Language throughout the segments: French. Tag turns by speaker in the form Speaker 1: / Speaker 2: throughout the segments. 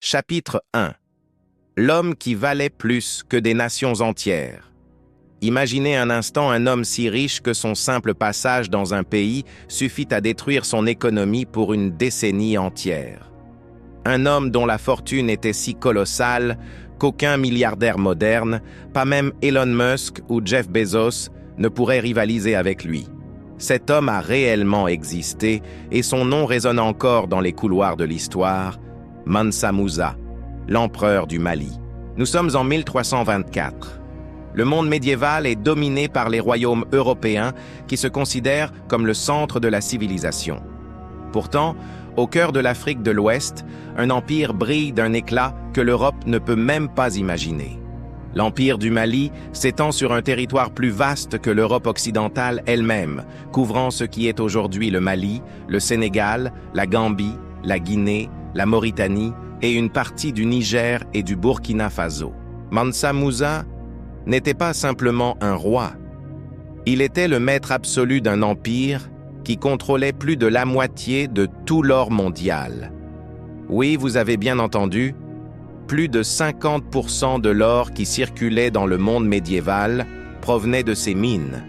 Speaker 1: Chapitre 1. L'homme qui valait plus que des nations entières. Imaginez un instant un homme si riche que son simple passage dans un pays suffit à détruire son économie pour une décennie entière. Un homme dont la fortune était si colossale qu'aucun milliardaire moderne, pas même Elon Musk ou Jeff Bezos, ne pourrait rivaliser avec lui. Cet homme a réellement existé et son nom résonne encore dans les couloirs de l'histoire, Mansa Musa, l'empereur du Mali. Nous sommes en 1324. Le monde médiéval est dominé par les royaumes européens qui se considèrent comme le centre de la civilisation. Pourtant, au cœur de l'Afrique de l'Ouest, un empire brille d'un éclat que l'Europe ne peut même pas imaginer. L'empire du Mali s'étend sur un territoire plus vaste que l'Europe occidentale elle-même, couvrant ce qui est aujourd'hui le Mali, le Sénégal, la Gambie, la Guinée, la Mauritanie et une partie du Niger et du Burkina Faso. Mansa Musa n'était pas simplement un roi. Il était le maître absolu d'un empire qui contrôlait plus de la moitié de tout l'or mondial. Oui, vous avez bien entendu, plus de 50% de l'or qui circulait dans le monde médiéval provenait de ces mines.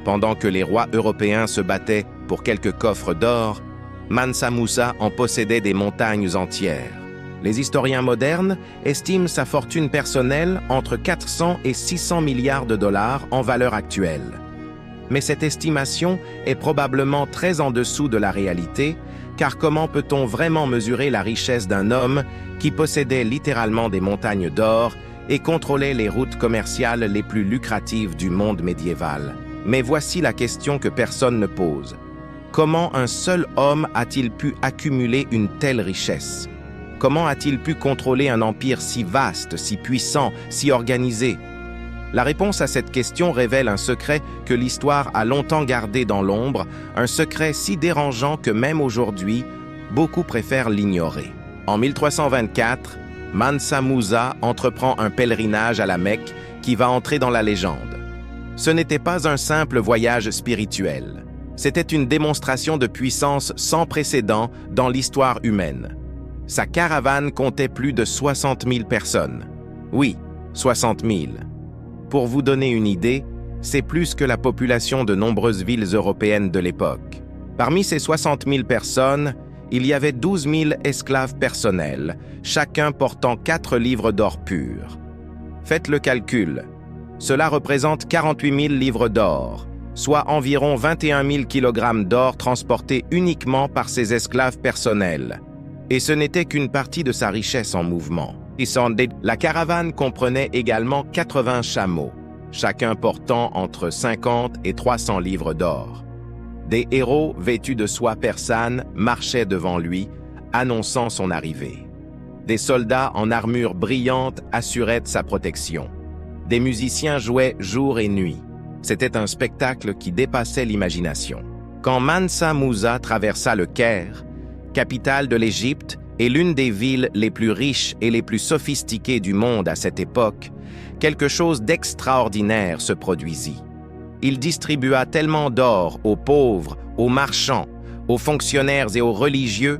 Speaker 1: Pendant que les rois européens se battaient pour quelques coffres d'or, Mansa Musa en possédait des montagnes entières. Les historiens modernes estiment sa fortune personnelle entre 400 et 600 milliards de dollars en valeur actuelle. Mais cette estimation est probablement très en dessous de la réalité, car comment peut-on vraiment mesurer la richesse d'un homme qui possédait littéralement des montagnes d'or et contrôlait les routes commerciales les plus lucratives du monde médiéval? Mais voici la question que personne ne pose. Comment un seul homme a-t-il pu accumuler une telle richesse? Comment a-t-il pu contrôler un empire si vaste, si puissant, si organisé? La réponse à cette question révèle un secret que l'histoire a longtemps gardé dans l'ombre, un secret si dérangeant que même aujourd'hui, beaucoup préfèrent l'ignorer. En 1324, Mansa Musa entreprend un pèlerinage à la Mecque qui va entrer dans la légende. Ce n'était pas un simple voyage spirituel. C'était une démonstration de puissance sans précédent dans l'histoire humaine. Sa caravane comptait plus de 60 000 personnes. Oui, 60 000. Pour vous donner une idée, c'est plus que la population de nombreuses villes européennes de l'époque. Parmi ces 60 000 personnes, il y avait 12 000 esclaves personnels, chacun portant 4 livres d'or pur. Faites le calcul. Cela représente 48 000 livres d'or, soit environ 21 000 kg d'or transportés uniquement par ses esclaves personnels. Et ce n'était qu'une partie de sa richesse en mouvement. La caravane comprenait également 80 chameaux, chacun portant entre 50 et 300 livres d'or. Des héros vêtus de soie persane marchaient devant lui, annonçant son arrivée. Des soldats en armure brillante assuraient sa protection. Des musiciens jouaient jour et nuit. C'était un spectacle qui dépassait l'imagination. Quand Mansa Musa traversa le Caire, capitale de l'Égypte et l'une des villes les plus riches et les plus sophistiquées du monde à cette époque, quelque chose d'extraordinaire se produisit. Il distribua tellement d'or aux pauvres, aux marchands, aux fonctionnaires et aux religieux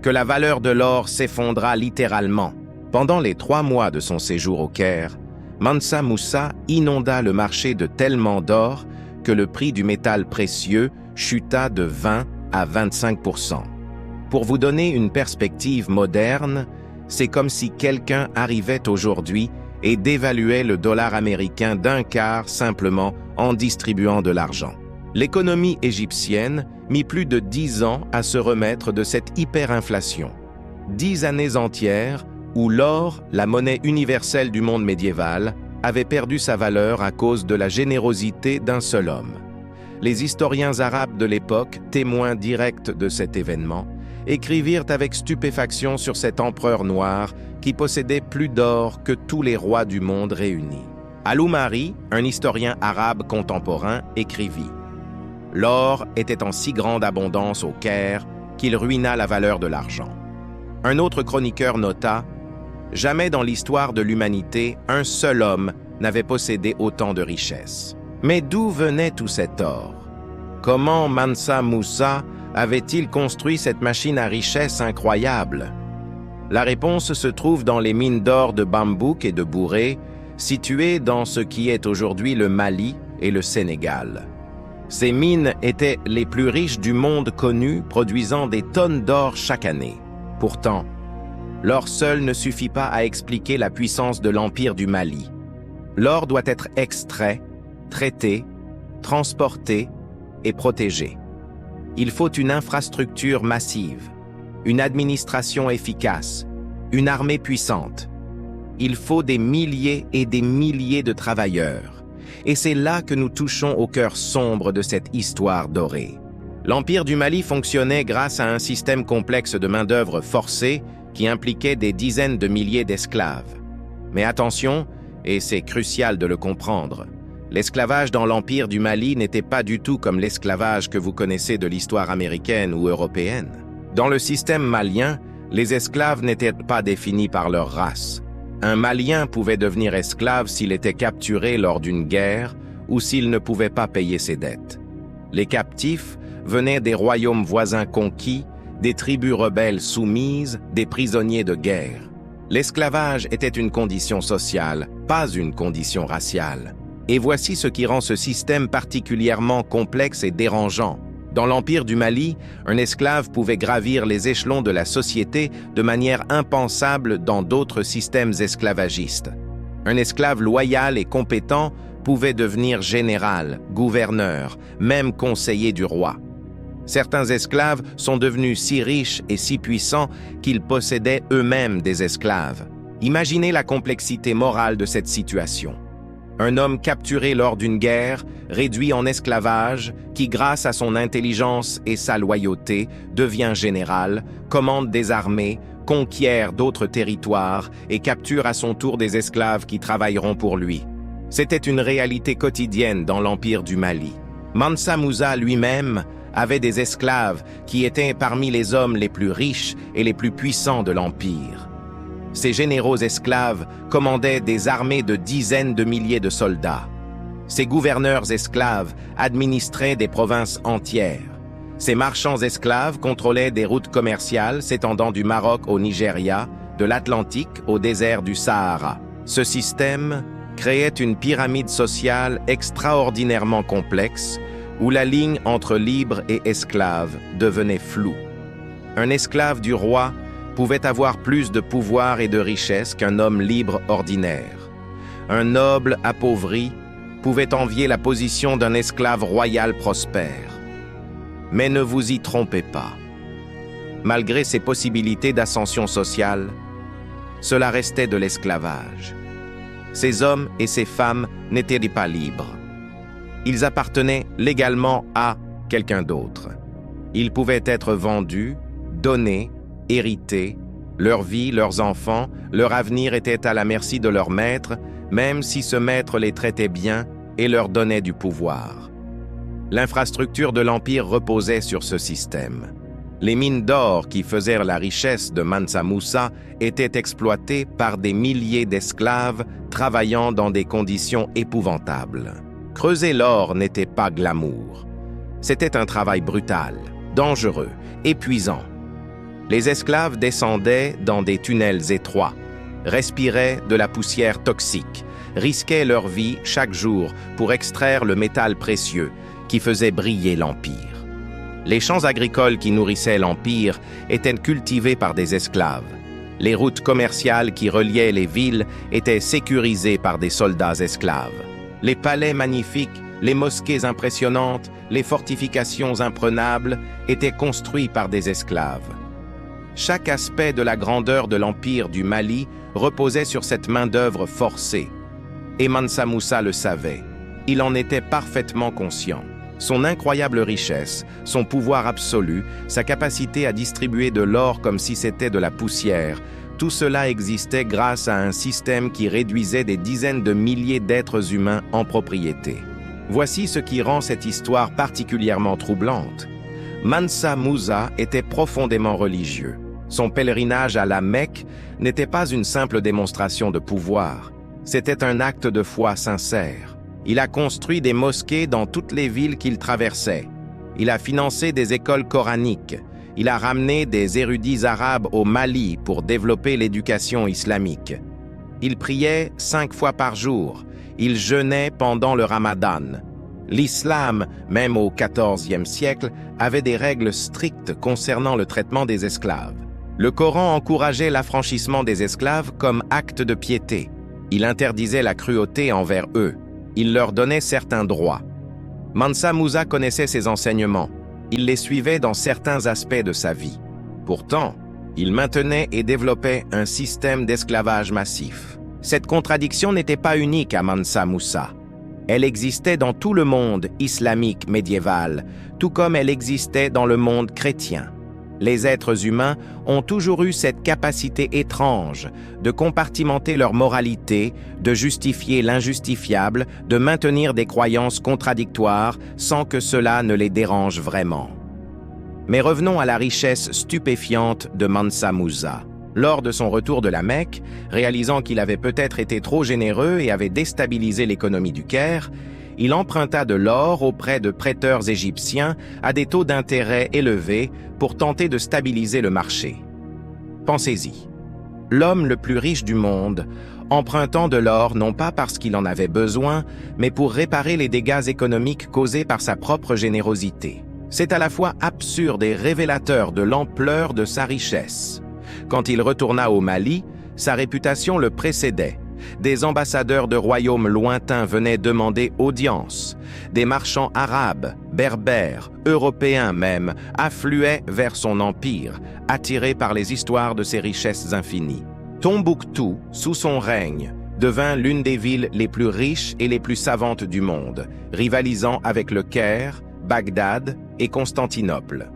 Speaker 1: que la valeur de l'or s'effondra littéralement. Pendant les 3 mois de son séjour au Caire, Mansa Musa inonda le marché de tellement d'or que le prix du métal précieux chuta de 20 à 25%. Pour vous donner une perspective moderne, c'est comme si quelqu'un arrivait aujourd'hui et dévaluait le dollar américain d'un quart simplement en distribuant de l'argent. L'économie égyptienne mit plus de 10 ans à se remettre de cette hyperinflation. 10 années entières où l'or, la monnaie universelle du monde médiéval, avait perdu sa valeur à cause de la générosité d'un seul homme. Les historiens arabes de l'époque, témoins directs de cet événement, écrivirent avec stupéfaction sur cet empereur noir qui possédait plus d'or que tous les rois du monde réunis. Al-Umari, un historien arabe contemporain, écrivit « L'or était en si grande abondance au Caire qu'il ruina la valeur de l'argent. » Un autre chroniqueur nota « Jamais dans l'histoire de l'humanité, un seul homme n'avait possédé autant de richesses. » Mais d'où venait tout cet or? Comment Mansa Musa avait-il construit cette machine à richesse incroyable? La réponse se trouve dans les mines d'or de Bambouk et de Bouré, situées dans ce qui est aujourd'hui le Mali et le Sénégal. Ces mines étaient les plus riches du monde connu, produisant des tonnes d'or chaque année. Pourtant, l'or seul ne suffit pas à expliquer la puissance de l'Empire du Mali. L'or doit être extrait, traité, transporté et protégé. Il faut une infrastructure massive, une administration efficace, une armée puissante. Il faut des milliers et des milliers de travailleurs. Et c'est là que nous touchons au cœur sombre de cette histoire dorée. L'Empire du Mali fonctionnait grâce à un système complexe de main-d'œuvre forcée qui impliquait des dizaines de milliers d'esclaves. Mais attention, et c'est crucial de le comprendre, l'esclavage dans l'Empire du Mali n'était pas du tout comme l'esclavage que vous connaissez de l'histoire américaine ou européenne. Dans le système malien, les esclaves n'étaient pas définis par leur race. Un Malien pouvait devenir esclave s'il était capturé lors d'une guerre ou s'il ne pouvait pas payer ses dettes. Les captifs venaient des royaumes voisins conquis, des tribus rebelles soumises, des prisonniers de guerre. L'esclavage était une condition sociale, pas une condition raciale. Et voici ce qui rend ce système particulièrement complexe et dérangeant. Dans l'Empire du Mali, un esclave pouvait gravir les échelons de la société de manière impensable dans d'autres systèmes esclavagistes. Un esclave loyal et compétent pouvait devenir général, gouverneur, même conseiller du roi. Certains esclaves sont devenus si riches et si puissants qu'ils possédaient eux-mêmes des esclaves. Imaginez la complexité morale de cette situation. Un homme capturé lors d'une guerre, réduit en esclavage, qui grâce à son intelligence et sa loyauté devient général, commande des armées, conquiert d'autres territoires et capture à son tour des esclaves qui travailleront pour lui. C'était une réalité quotidienne dans l'Empire du Mali. Mansa Musa lui-même avait des esclaves qui étaient parmi les hommes les plus riches et les plus puissants de l'Empire. Ces généraux esclaves commandaient des armées de dizaines de milliers de soldats. Ces gouverneurs esclaves administraient des provinces entières. Ces marchands esclaves contrôlaient des routes commerciales s'étendant du Maroc au Nigeria, de l'Atlantique au désert du Sahara. Ce système créait une pyramide sociale extraordinairement complexe où la ligne entre libre et esclave devenait floue. Un esclave du roi pouvait avoir plus de pouvoir et de richesse qu'un homme libre ordinaire. Un noble appauvri pouvait envier la position d'un esclave royal prospère. Mais ne vous y trompez pas. Malgré ces possibilités d'ascension sociale, cela restait de l'esclavage. Ces hommes et ces femmes n'étaient pas libres. Ils appartenaient légalement à quelqu'un d'autre. Ils pouvaient être vendus, donnés, hérités, leur vie, leurs enfants, leur avenir était à la merci de leur maître, même si ce maître les traitait bien et leur donnait du pouvoir. L'infrastructure de l'Empire reposait sur ce système. Les mines d'or qui faisaient la richesse de Mansa Musa étaient exploitées par des milliers d'esclaves travaillant dans des conditions épouvantables. Creuser l'or n'était pas glamour. C'était un travail brutal, dangereux, épuisant. Les esclaves descendaient dans des tunnels étroits, respiraient de la poussière toxique, risquaient leur vie chaque jour pour extraire le métal précieux qui faisait briller l'Empire. Les champs agricoles qui nourrissaient l'Empire étaient cultivés par des esclaves. Les routes commerciales qui reliaient les villes étaient sécurisées par des soldats esclaves. Les palais magnifiques, les mosquées impressionnantes, les fortifications imprenables étaient construits par des esclaves. Chaque aspect de la grandeur de l'Empire du Mali reposait sur cette main-d'œuvre forcée. Et Mansa Musa le savait. Il en était parfaitement conscient. Son incroyable richesse, son pouvoir absolu, sa capacité à distribuer de l'or comme si c'était de la poussière, tout cela existait grâce à un système qui réduisait des dizaines de milliers d'êtres humains en propriété. Voici ce qui rend cette histoire particulièrement troublante. Mansa Musa était profondément religieux. Son pèlerinage à la Mecque n'était pas une simple démonstration de pouvoir. C'était un acte de foi sincère. Il a construit des mosquées dans toutes les villes qu'il traversait. Il a financé des écoles coraniques. Il a ramené des érudits arabes au Mali pour développer l'éducation islamique. Il priait 5 fois par jour. Il jeûnait pendant le Ramadan. L'islam, même au XIVe siècle, avait des règles strictes concernant le traitement des esclaves. Le Coran encourageait l'affranchissement des esclaves comme acte de piété. Il interdisait la cruauté envers eux. Il leur donnait certains droits. Mansa Musa connaissait ces enseignements. Il les suivait dans certains aspects de sa vie. Pourtant, il maintenait et développait un système d'esclavage massif. Cette contradiction n'était pas unique à Mansa Musa. Elle existait dans tout le monde islamique médiéval, tout comme elle existait dans le monde chrétien. Les êtres humains ont toujours eu cette capacité étrange de compartimenter leur moralité, de justifier l'injustifiable, de maintenir des croyances contradictoires sans que cela ne les dérange vraiment. Mais revenons à la richesse stupéfiante de Mansa Musa. Lors de son retour de la Mecque, réalisant qu'il avait peut-être été trop généreux et avait déstabilisé l'économie du Caire, il emprunta de l'or auprès de prêteurs égyptiens à des taux d'intérêt élevés pour tenter de stabiliser le marché. Pensez-y. L'homme le plus riche du monde, empruntant de l'or non pas parce qu'il en avait besoin, mais pour réparer les dégâts économiques causés par sa propre générosité. C'est à la fois absurde et révélateur de l'ampleur de sa richesse. Quand il retourna au Mali, sa réputation le précédait. Des ambassadeurs de royaumes lointains venaient demander audience. Des marchands arabes, berbères, européens même, affluaient vers son empire, attirés par les histoires de ses richesses infinies. Tombouctou, sous son règne, devint l'une des villes les plus riches et les plus savantes du monde, rivalisant avec le Caire, Bagdad et Constantinople.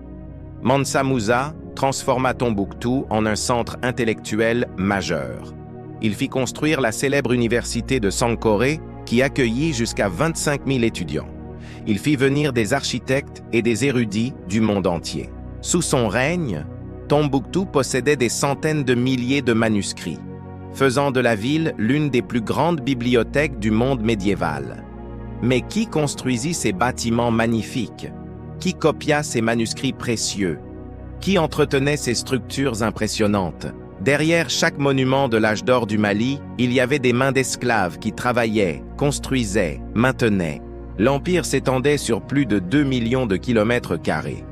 Speaker 1: Mansa Musa transforma Tombouctou en un centre intellectuel majeur. Il fit construire la célèbre université de Sankoré, qui accueillit jusqu'à 25 000 étudiants. Il fit venir des architectes et des érudits du monde entier. Sous son règne, Tombouctou possédait des centaines de milliers de manuscrits, faisant de la ville l'une des plus grandes bibliothèques du monde médiéval. Mais qui construisit ces bâtiments magnifiques? Qui copia ces manuscrits précieux? Qui entretenait ces structures impressionnantes? Derrière chaque monument de l'âge d'or du Mali, il y avait des mains d'esclaves qui travaillaient, construisaient, maintenaient. L'empire s'étendait sur plus de 2 millions de kilomètres carrés.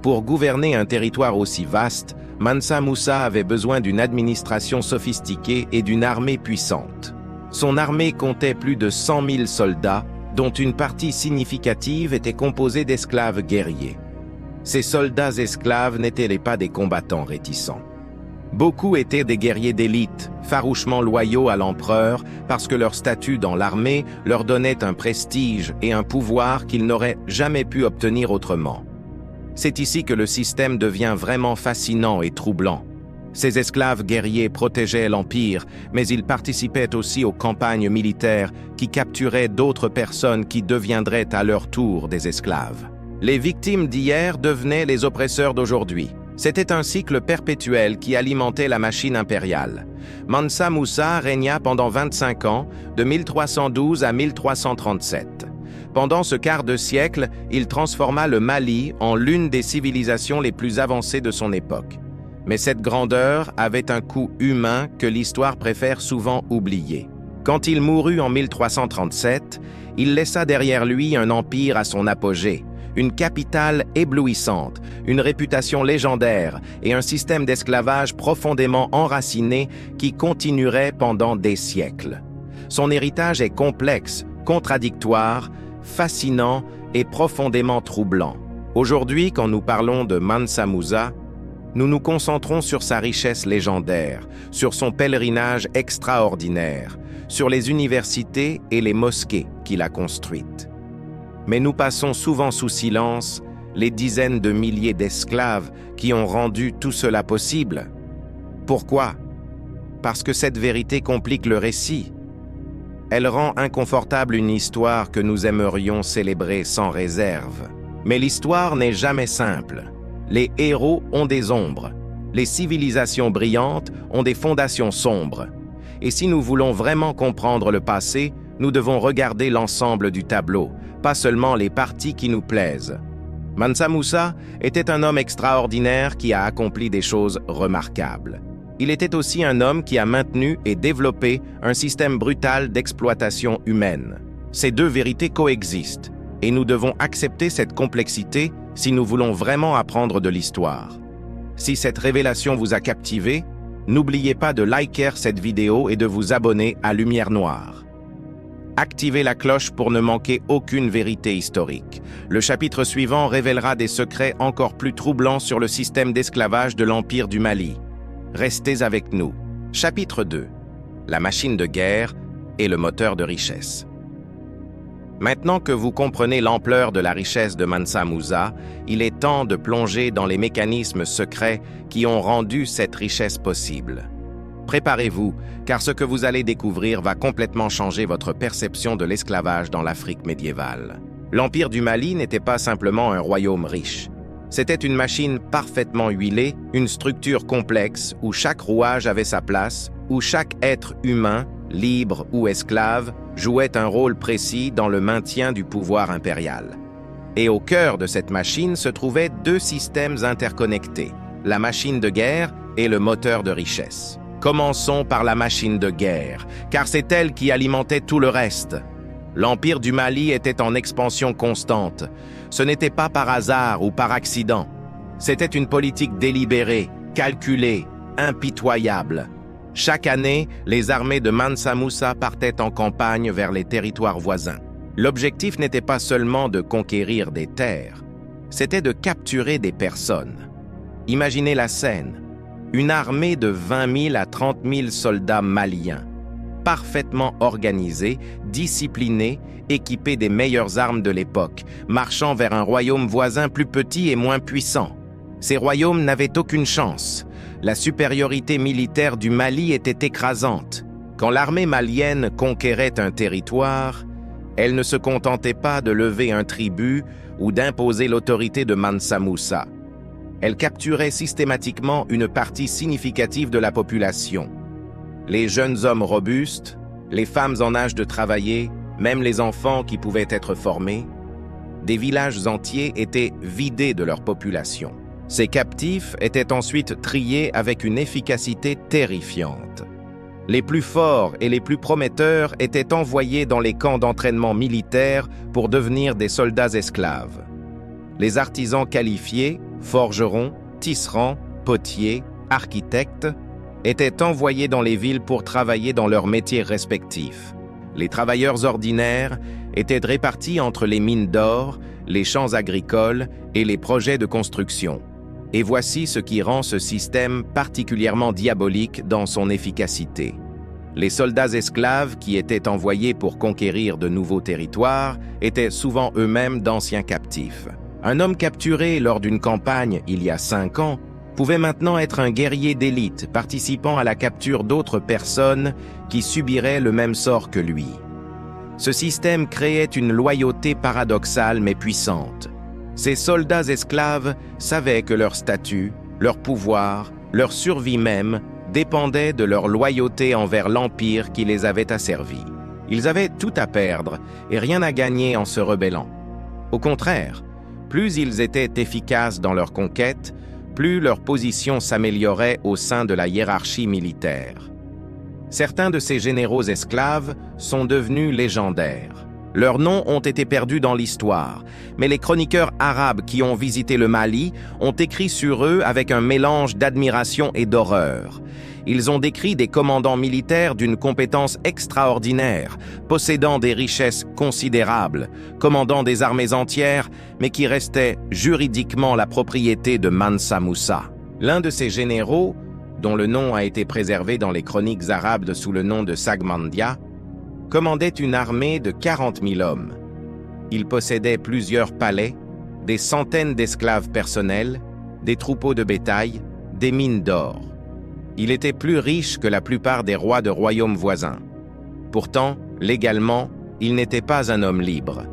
Speaker 1: Pour gouverner un territoire aussi vaste, Mansa Musa avait besoin d'une administration sophistiquée et d'une armée puissante. Son armée comptait plus de 100 000 soldats, dont une partie significative était composée d'esclaves guerriers. Ces soldats esclaves n'étaient pas des combattants réticents. Beaucoup étaient des guerriers d'élite, farouchement loyaux à l'empereur parce que leur statut dans l'armée leur donnait un prestige et un pouvoir qu'ils n'auraient jamais pu obtenir autrement. C'est ici que le système devient vraiment fascinant et troublant. Ces esclaves guerriers protégeaient l'Empire, mais ils participaient aussi aux campagnes militaires qui capturaient d'autres personnes qui deviendraient à leur tour des esclaves. Les victimes d'hier devenaient les oppresseurs d'aujourd'hui. C'était un cycle perpétuel qui alimentait la machine impériale. Mansa Musa régna pendant 25 ans, de 1312 à 1337. Pendant ce quart de siècle, il transforma le Mali en l'une des civilisations les plus avancées de son époque. Mais cette grandeur avait un coût humain que l'histoire préfère souvent oublier. Quand il mourut en 1337, il laissa derrière lui un empire à son apogée, une capitale éblouissante, une réputation légendaire et un système d'esclavage profondément enraciné qui continuerait pendant des siècles. Son héritage est complexe, contradictoire, fascinant et profondément troublant. Aujourd'hui, quand nous parlons de Mansa Musa, nous nous concentrons sur sa richesse légendaire, sur son pèlerinage extraordinaire, sur les universités et les mosquées qu'il a construites. Mais nous passons souvent sous silence les dizaines de milliers d'esclaves qui ont rendu tout cela possible. Pourquoi? Parce que cette vérité complique le récit. Elle rend inconfortable une histoire que nous aimerions célébrer sans réserve. Mais l'histoire n'est jamais simple. Les héros ont des ombres. Les civilisations brillantes ont des fondations sombres. Et si nous voulons vraiment comprendre le passé, nous devons regarder l'ensemble du tableau, pas seulement les parties qui nous plaisent. Mansa Musa était un homme extraordinaire qui a accompli des choses remarquables. Il était aussi un homme qui a maintenu et développé un système brutal d'exploitation humaine. Ces deux vérités coexistent, et nous devons accepter cette complexité si nous voulons vraiment apprendre de l'histoire. Si cette révélation vous a captivé, n'oubliez pas de liker cette vidéo et de vous abonner à Lumière Noire. Activez la cloche pour ne manquer aucune vérité historique. Le chapitre suivant révélera des secrets encore plus troublants sur le système d'esclavage de l'Empire du Mali. Restez avec nous. Chapitre 2. La machine de guerre et le moteur de richesse. Maintenant que vous comprenez l'ampleur de la richesse de Mansa Musa, il est temps de plonger dans les mécanismes secrets qui ont rendu cette richesse possible. Préparez-vous, car ce que vous allez découvrir va complètement changer votre perception de l'esclavage dans l'Afrique médiévale. L'Empire du Mali n'était pas simplement un royaume riche. C'était une machine parfaitement huilée, une structure complexe où chaque rouage avait sa place, où chaque être humain, libre ou esclave, jouait un rôle précis dans le maintien du pouvoir impérial. Et au cœur de cette machine se trouvaient deux systèmes interconnectés, la machine de guerre et le moteur de richesse. Commençons par la machine de guerre, car c'est elle qui alimentait tout le reste. L'Empire du Mali était en expansion constante. Ce n'était pas par hasard ou par accident. C'était une politique délibérée, calculée, impitoyable. Chaque année, les armées de Mansa Musa partaient en campagne vers les territoires voisins. L'objectif n'était pas seulement de conquérir des terres, c'était de capturer des personnes. Imaginez la scène. Une armée de 20 000 à 30 000 soldats maliens, parfaitement organisés, disciplinés, équipés des meilleures armes de l'époque, marchant vers un royaume voisin plus petit et moins puissant. Ces royaumes n'avaient aucune chance. La supériorité militaire du Mali était écrasante. Quand l'armée malienne conquérait un territoire, elle ne se contentait pas de lever un tribut ou d'imposer l'autorité de Mansa Musa. Elle capturait systématiquement une partie significative de la population. Les jeunes hommes robustes, les femmes en âge de travailler, même les enfants qui pouvaient être formés. Des villages entiers étaient vidés de leur population. Ces captifs étaient ensuite triés avec une efficacité terrifiante. Les plus forts et les plus prometteurs étaient envoyés dans les camps d'entraînement militaire pour devenir des soldats esclaves. Les artisans qualifiés, forgerons, tisserands, potiers, architectes, étaient envoyés dans les villes pour travailler dans leurs métiers respectifs. Les travailleurs ordinaires étaient répartis entre les mines d'or, les champs agricoles et les projets de construction. Et voici ce qui rend ce système particulièrement diabolique dans son efficacité. Les soldats esclaves qui étaient envoyés pour conquérir de nouveaux territoires étaient souvent eux-mêmes d'anciens captifs. Un homme capturé lors d'une campagne il y a 5 ans pouvait maintenant être un guerrier d'élite participant à la capture d'autres personnes qui subiraient le même sort que lui. Ce système créait une loyauté paradoxale mais puissante. Ces soldats esclaves savaient que leur statut, leur pouvoir, leur survie même dépendaient de leur loyauté envers l'empire qui les avait asservis. Ils avaient tout à perdre et rien à gagner en se rebellant. Au contraire, plus ils étaient efficaces dans leur conquête, plus leur position s'améliorait au sein de la hiérarchie militaire. Certains de ces généraux esclaves sont devenus légendaires. Leurs noms ont été perdus dans l'histoire, mais les chroniqueurs arabes qui ont visité le Mali ont écrit sur eux avec un mélange d'admiration et d'horreur. Ils ont décrit des commandants militaires d'une compétence extraordinaire, possédant des richesses considérables, commandant des armées entières, mais qui restaient juridiquement la propriété de Mansa Musa. L'un de ces généraux, dont le nom a été préservé dans les chroniques arabes sous le nom de Sagmandia, commandait une armée de 40 000 hommes. Il possédait plusieurs palais, des centaines d'esclaves personnels, des troupeaux de bétail, des mines d'or. Il était plus riche que la plupart des rois de royaumes voisins. Pourtant, légalement, il n'était pas un homme libre.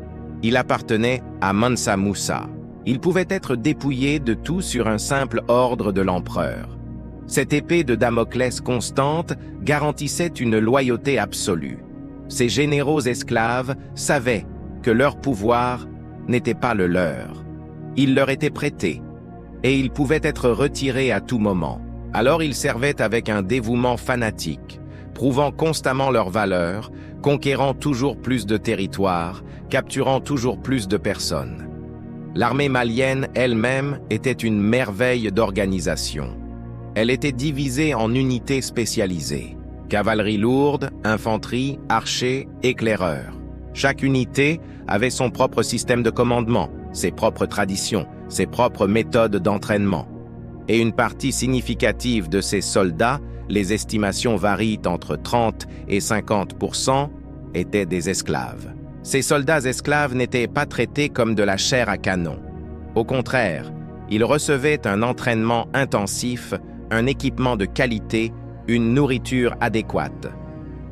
Speaker 1: Il appartenait à Mansa Musa. Il pouvait être dépouillé de tout sur un simple ordre de l'empereur. Cette épée de Damoclès constante garantissait une loyauté absolue. Ces généraux esclaves savaient que leur pouvoir n'était pas le leur. Ils leur étaient prêtés, et ils pouvaient être retirés à tout moment. Alors ils servaient avec un dévouement fanatique, prouvant constamment leur valeur, conquérant toujours plus de territoires, capturant toujours plus de personnes. L'armée malienne elle-même était une merveille d'organisation. Elle était divisée en unités spécialisées: cavalerie lourde, infanterie, archers, éclaireurs. Chaque unité avait son propre système de commandement, ses propres traditions, ses propres méthodes d'entraînement. Et une partie significative de ces soldats, les estimations varient entre 30 et 50%, étaient des esclaves. Ces soldats esclaves n'étaient pas traités comme de la chair à canon. Au contraire, ils recevaient un entraînement intensif, un équipement de qualité, une nourriture adéquate.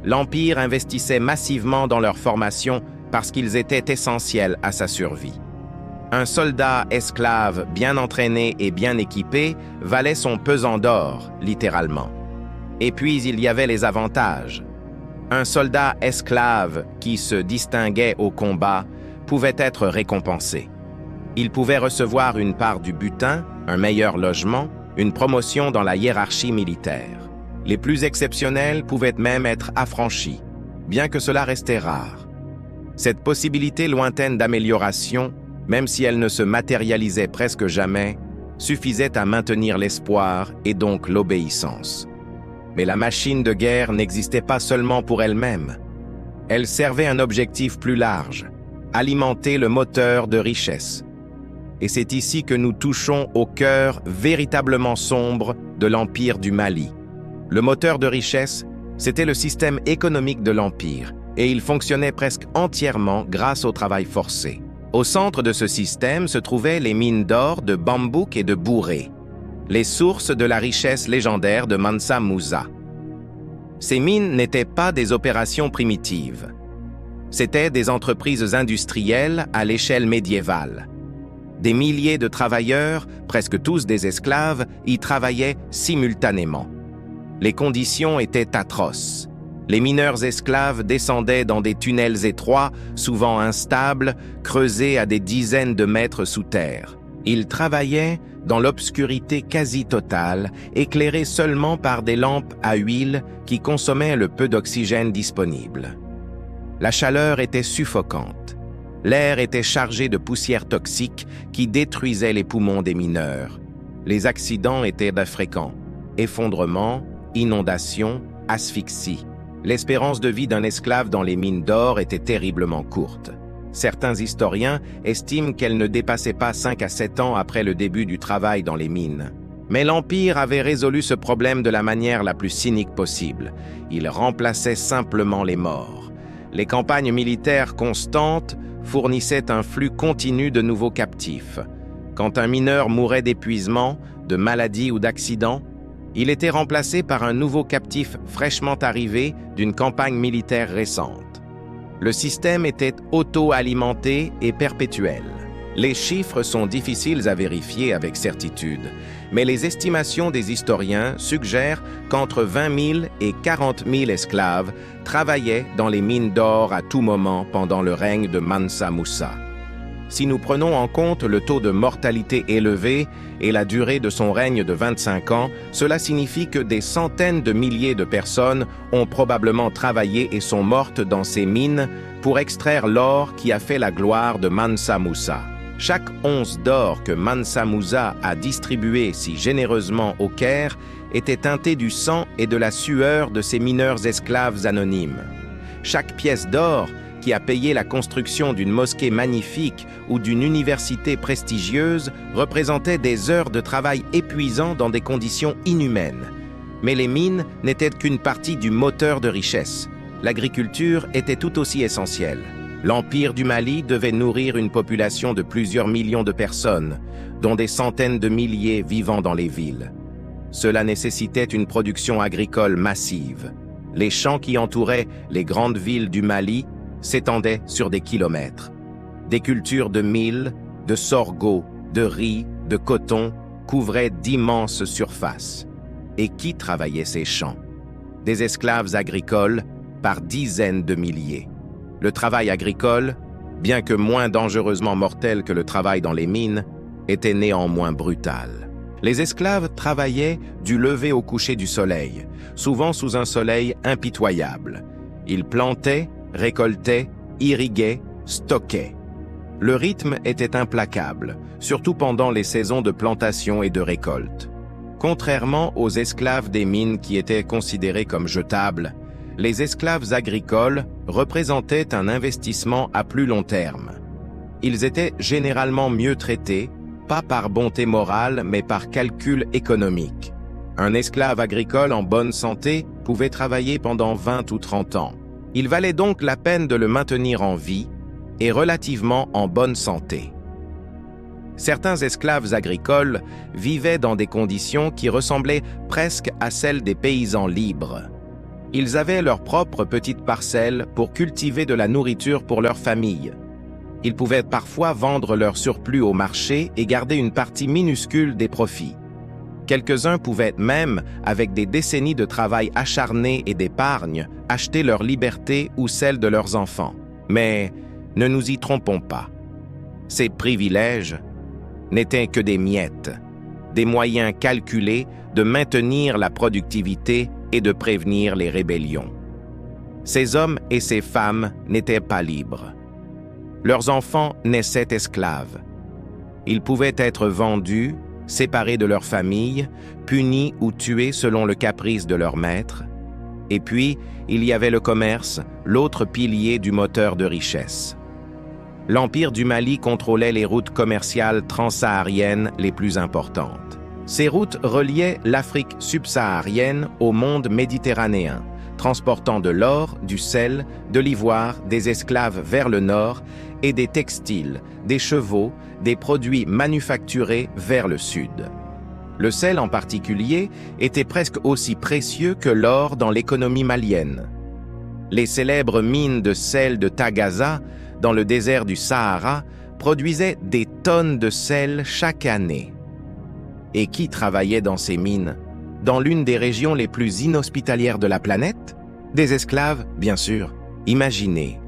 Speaker 1: L'Empire investissait massivement dans leur formation parce qu'ils étaient essentiels à sa survie. Un soldat esclave bien entraîné et bien équipé valait son pesant d'or, littéralement. Et puis il y avait les avantages. Un soldat esclave qui se distinguait au combat pouvait être récompensé. Il pouvait recevoir une part du butin, un meilleur logement, une promotion dans la hiérarchie militaire. Les plus exceptionnels pouvaient même être affranchis, bien que cela restait rare. Cette possibilité lointaine d'amélioration, même si elle ne se matérialisait presque jamais, suffisait à maintenir l'espoir et donc l'obéissance. Mais la machine de guerre n'existait pas seulement pour elle-même. Elle servait un objectif plus large: alimenter le moteur de richesse. Et c'est ici que nous touchons au cœur véritablement sombre de l'Empire du Mali. Le moteur de richesse, c'était le système économique de l'Empire, et il fonctionnait presque entièrement grâce au travail forcé. Au centre de ce système se trouvaient les mines d'or de Bambouk et de Bourré, les sources de la richesse légendaire de Mansa Musa. Ces mines n'étaient pas des opérations primitives. C'étaient des entreprises industrielles à l'échelle médiévale. Des milliers de travailleurs, presque tous des esclaves, y travaillaient simultanément. Les conditions étaient atroces. Les mineurs esclaves descendaient dans des tunnels étroits, souvent instables, creusés à des dizaines de mètres sous terre. Ils travaillaient dans l'obscurité quasi totale, éclairés seulement par des lampes à huile qui consommaient le peu d'oxygène disponible. La chaleur était suffocante. L'air était chargé de poussière toxique qui détruisait les poumons des mineurs. Les accidents étaient fréquents: effondrements, inondations, asphyxie. L'espérance de vie d'un esclave dans les mines d'or était terriblement courte. Certains historiens estiment qu'elle ne dépassait pas 5 à 7 ans après le début du travail dans les mines. Mais l'Empire avait résolu ce problème de la manière la plus cynique possible. Il remplaçait simplement les morts. Les campagnes militaires constantes fournissaient un flux continu de nouveaux captifs. Quand un mineur mourait d'épuisement, de maladie ou d'accident, il était remplacé par un nouveau captif fraîchement arrivé d'une campagne militaire récente. Le système était auto-alimenté et perpétuel. Les chiffres sont difficiles à vérifier avec certitude, mais les estimations des historiens suggèrent qu'entre 20 000 et 40 000 esclaves travaillaient dans les mines d'or à tout moment pendant le règne de Mansa Musa. Si nous prenons en compte le taux de mortalité élevé et la durée de son règne de 25 ans, cela signifie que des centaines de milliers de personnes ont probablement travaillé et sont mortes dans ces mines pour extraire l'or qui a fait la gloire de Mansa Musa. Chaque once d'or que Mansa Musa a distribué si généreusement au Caire était teintée du sang et de la sueur de ces mineurs esclaves anonymes. Chaque pièce d'or qui a payé la construction d'une mosquée magnifique ou d'une université prestigieuse représentait des heures de travail épuisant dans des conditions inhumaines. Mais les mines n'étaient qu'une partie du moteur de richesse. L'agriculture était tout aussi essentielle. L'Empire du Mali devait nourrir une population de plusieurs millions de personnes, dont des centaines de milliers vivant dans les villes. Cela nécessitait une production agricole massive. Les champs qui entouraient les grandes villes du Mali s'étendaient sur des kilomètres. Des cultures de mil, de sorgho, de riz, de coton couvraient d'immenses surfaces. Et qui travaillait ces champs? Des esclaves agricoles par dizaines de milliers. Le travail agricole, bien que moins dangereusement mortel que le travail dans les mines, était néanmoins brutale. Les esclaves travaillaient du lever au coucher du soleil, souvent sous un soleil impitoyable. Ils plantaient, récoltaient, irriguaient, stockaient. Le rythme était implacable, surtout pendant les saisons de plantation et de récolte. Contrairement aux esclaves des mines qui étaient considérés comme jetables, les esclaves agricoles représentaient un investissement à plus long terme. Ils étaient généralement mieux traités, pas par bonté morale, mais par calcul économique. Un esclave agricole en bonne santé pouvait travailler pendant 20 ou 30 ans. Il valait donc la peine de le maintenir en vie et relativement en bonne santé. Certains esclaves agricoles vivaient dans des conditions qui ressemblaient presque à celles des paysans libres. Ils avaient leur propre petite parcelle pour cultiver de la nourriture pour leur famille. Ils pouvaient parfois vendre leur surplus au marché et garder une partie minuscule des profits. Quelques-uns pouvaient même, avec des décennies de travail acharné et d'épargne, acheter leur liberté ou celle de leurs enfants. Mais ne nous y trompons pas. Ces privilèges n'étaient que des miettes, des moyens calculés de maintenir la productivité et de prévenir les rébellions. Ces hommes et ces femmes n'étaient pas libres. Leurs enfants naissaient esclaves. Ils pouvaient être vendus, séparés de leur famille, punis ou tués selon le caprice de leur maître. Et puis, il y avait le commerce, l'autre pilier du moteur de richesse. L'Empire du Mali contrôlait les routes commerciales transsahariennes les plus importantes. Ces routes reliaient l'Afrique subsaharienne au monde méditerranéen, transportant de l'or, du sel, de l'ivoire, des esclaves vers le nord et des textiles, des chevaux, des produits manufacturés vers le sud. Le sel en particulier était presque aussi précieux que l'or dans l'économie malienne. Les célèbres mines de sel de Tagaza, dans le désert du Sahara, produisaient des tonnes de sel chaque année. Et qui travaillait dans ces mines? Dans l'une des régions les plus inhospitalières de la planète? Des esclaves, bien sûr. Imaginez,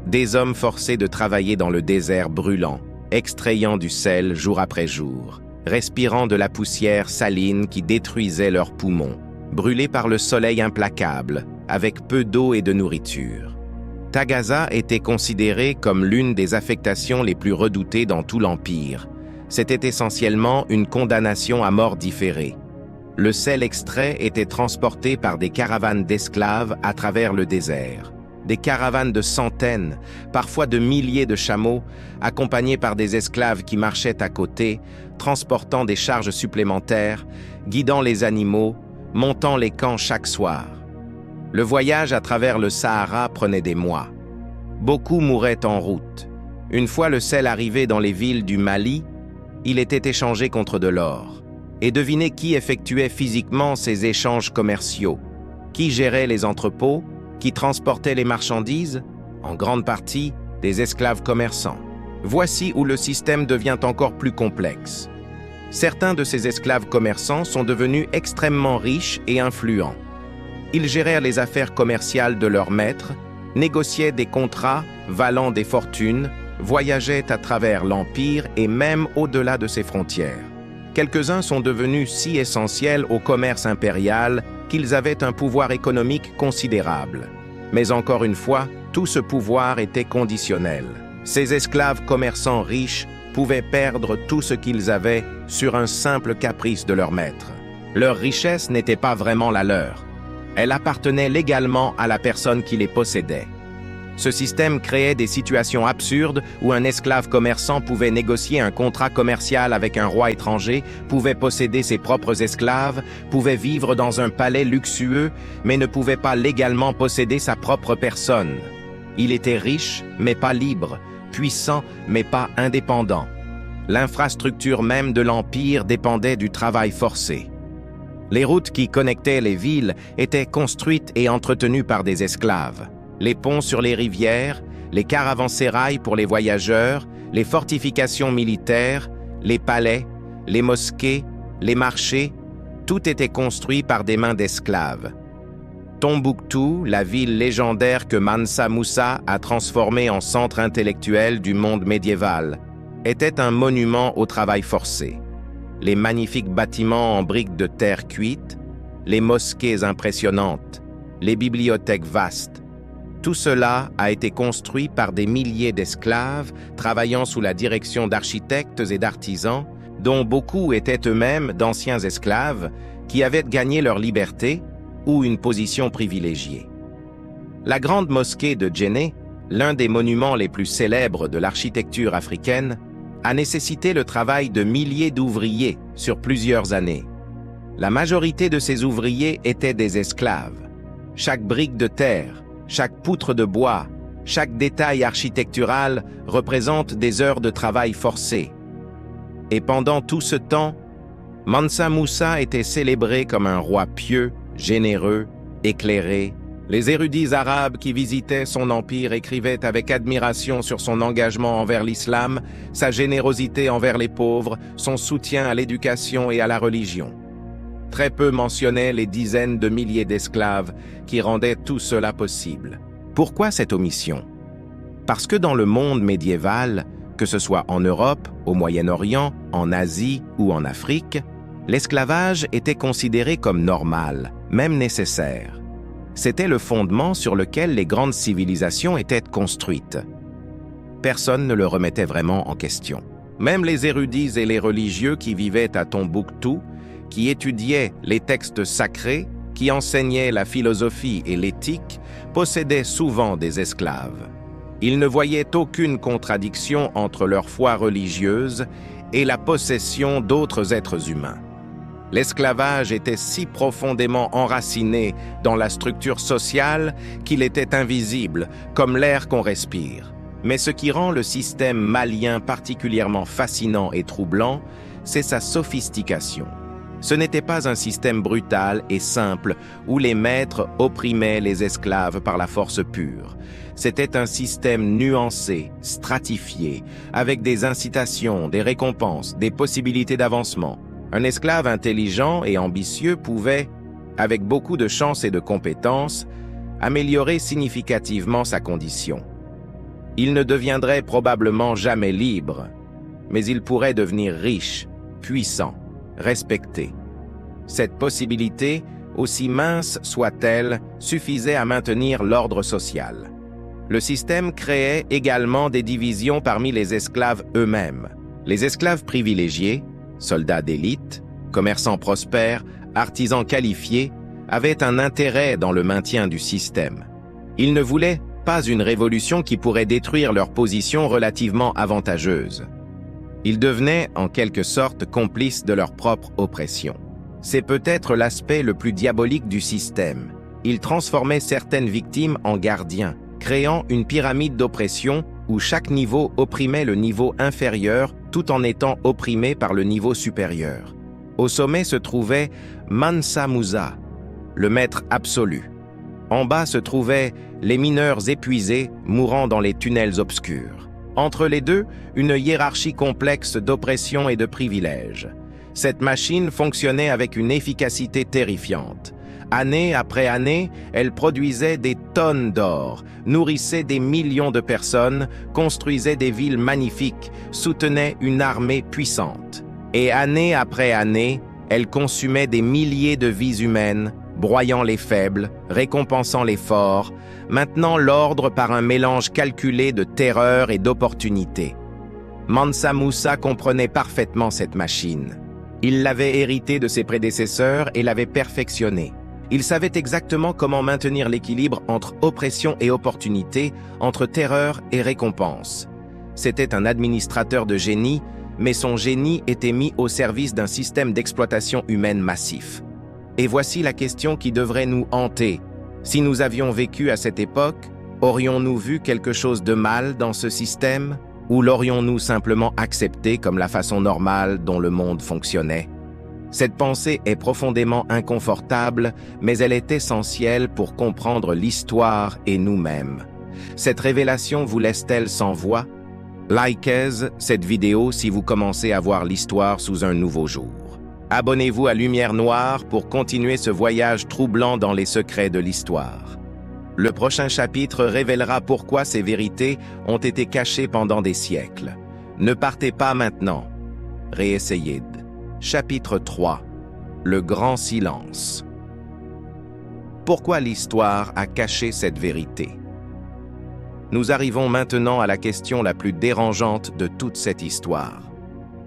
Speaker 1: des hommes forcés de travailler dans le désert brûlant, extrayant du sel jour après jour, respirant de la poussière saline qui détruisait leurs poumons, brûlés par le soleil implacable, avec peu d'eau et de nourriture. Tagaza était considérée comme l'une des affectations les plus redoutées dans tout l'Empire. C'était essentiellement une condamnation à mort différée. Le sel extrait était transporté par des caravanes d'esclaves à travers le désert. Des caravanes de centaines, parfois de milliers de chameaux, accompagnés par des esclaves qui marchaient à côté, transportant des charges supplémentaires, guidant les animaux, montant les camps chaque soir. Le voyage à travers le Sahara prenait des mois. Beaucoup mouraient en route. Une fois le sel arrivé dans les villes du Mali, il était échangé contre de l'or. Et devinez qui effectuait physiquement ces échanges commerciaux? Qui gérait les entrepôts? Qui transportait les marchandises? En grande partie, des esclaves commerçants. Voici où le système devient encore plus complexe. Certains de ces esclaves commerçants sont devenus extrêmement riches et influents. Ils gérèrent les affaires commerciales de leurs maîtres, négociaient des contrats valant des fortunes, voyageaient à travers l'Empire et même au-delà de ses frontières. Quelques-uns sont devenus si essentiels au commerce impérial qu'ils avaient un pouvoir économique considérable. Mais encore une fois, tout ce pouvoir était conditionnel. Ces esclaves commerçants riches pouvaient perdre tout ce qu'ils avaient sur un simple caprice de leur maître. Leur richesse n'était pas vraiment la leur. Elle appartenait légalement à la personne qui les possédait. Ce système créait des situations absurdes où un esclave commerçant pouvait négocier un contrat commercial avec un roi étranger, pouvait posséder ses propres esclaves, pouvait vivre dans un palais luxueux, mais ne pouvait pas légalement posséder sa propre personne. Il était riche, mais pas libre, puissant, mais pas indépendant. L'infrastructure même de l'Empire dépendait du travail forcé. Les routes qui connectaient les villes étaient construites et entretenues par des esclaves. Les ponts sur les rivières, les caravansérails pour les voyageurs, les fortifications militaires, les palais, les mosquées, les marchés, tout était construit par des mains d'esclaves. Tombouctou, la ville légendaire que Mansa Moussa a transformée en centre intellectuel du monde médiéval. était un monument au travail forcé. Les magnifiques bâtiments en briques de terre cuite, les mosquées impressionnantes, les bibliothèques vastes, tout cela a été construit par des milliers d'esclaves travaillant sous la direction d'architectes et d'artisans, dont beaucoup étaient eux-mêmes d'anciens esclaves qui avaient gagné leur liberté ou une position privilégiée. La grande mosquée de Djenné, l'un des monuments les plus célèbres de l'architecture africaine, a nécessité le travail de milliers d'ouvriers sur plusieurs années. La majorité de ces ouvriers étaient des esclaves. Chaque brique de terre, chaque poutre de bois, chaque détail architectural représente des heures de travail forcé. Et pendant tout ce temps, Mansa Moussa était célébré comme un roi pieux, généreux, éclairé. Les érudits arabes qui visitaient son empire écrivaient avec admiration sur son engagement envers l'islam, sa générosité envers les pauvres, son soutien à l'éducation et à la religion. Très peu mentionnaient les dizaines de milliers d'esclaves qui rendaient tout cela possible. Pourquoi cette omission? Parce que dans le monde médiéval, que ce soit en Europe, au Moyen-Orient, en Asie ou en Afrique, l'esclavage était considéré comme normal, même nécessaire. C'était le fondement sur lequel les grandes civilisations étaient construites. Personne ne le remettait vraiment en question. Même les érudits et les religieux qui vivaient à Tombouctou, qui étudiaient les textes sacrés, qui enseignaient la philosophie et l'éthique, possédaient souvent des esclaves. Ils ne voyaient aucune contradiction entre leur foi religieuse et la possession d'autres êtres humains. L'esclavage était si profondément enraciné dans la structure sociale qu'il était invisible, comme l'air qu'on respire. Mais ce qui rend le système malien particulièrement fascinant et troublant, c'est sa sophistication. Ce n'était pas un système brutal et simple où les maîtres opprimaient les esclaves par la force pure. C'était un système nuancé, stratifié, avec des incitations, des récompenses, des possibilités d'avancement. Un esclave intelligent et ambitieux pouvait, avec beaucoup de chance et de compétences, améliorer significativement sa condition. Il ne deviendrait probablement jamais libre, mais il pourrait devenir riche, puissant, respecté. Cette possibilité, aussi mince soit-elle, suffisait à maintenir l'ordre social. Le système créait également des divisions parmi les esclaves eux-mêmes. Les esclaves privilégiés, soldats d'élite, commerçants prospères, artisans qualifiés, avaient un intérêt dans le maintien du système. Ils ne voulaient pas une révolution qui pourrait détruire leur position relativement avantageuse. Ils devenaient, en quelque sorte, complices de leur propre oppression. C'est peut-être l'aspect le plus diabolique du système. Ils transformaient certaines victimes en gardiens, créant une pyramide d'oppression où chaque niveau opprimait le niveau inférieur tout en étant opprimé par le niveau supérieur. Au sommet se trouvait Mansa Moussa, le maître absolu. En bas se trouvaient les mineurs épuisés mourant dans les tunnels obscurs. Entre les deux, une hiérarchie complexe d'oppression et de privilèges. Cette machine fonctionnait avec une efficacité terrifiante. Année après année, elle produisait des tonnes d'or, nourrissait des millions de personnes, construisait des villes magnifiques, soutenait une armée puissante. Et année après année, elle consumait des milliers de vies humaines, broyant les faibles, récompensant les forts, maintenant l'ordre par un mélange calculé de terreur et d'opportunité. Mansa Moussa comprenait parfaitement cette machine. Il l'avait héritée de ses prédécesseurs et l'avait perfectionnée. Il savait exactement comment maintenir l'équilibre entre oppression et opportunité, entre terreur et récompense. C'était un administrateur de génie, mais son génie était mis au service d'un système d'exploitation humaine massif. Et voici la question qui devrait nous hanter. Si nous avions vécu à cette époque, aurions-nous vu quelque chose de mal dans ce système, ou l'aurions-nous simplement accepté comme la façon normale dont le monde fonctionnait? Cette pensée est profondément inconfortable, mais elle est essentielle pour comprendre l'histoire et nous-mêmes. Cette révélation vous laisse-t-elle sans voix? Likez cette vidéo si vous commencez à voir l'histoire sous un nouveau jour. Abonnez-vous à Lumière Noire pour continuer ce voyage troublant dans les secrets de l'histoire. Le prochain chapitre révélera pourquoi ces vérités ont été cachées pendant des siècles. Ne partez pas maintenant. Réessayez. Chapitre 3. Le grand silence. Pourquoi l'histoire a caché cette vérité? Nous arrivons maintenant à la question la plus dérangeante de toute cette histoire.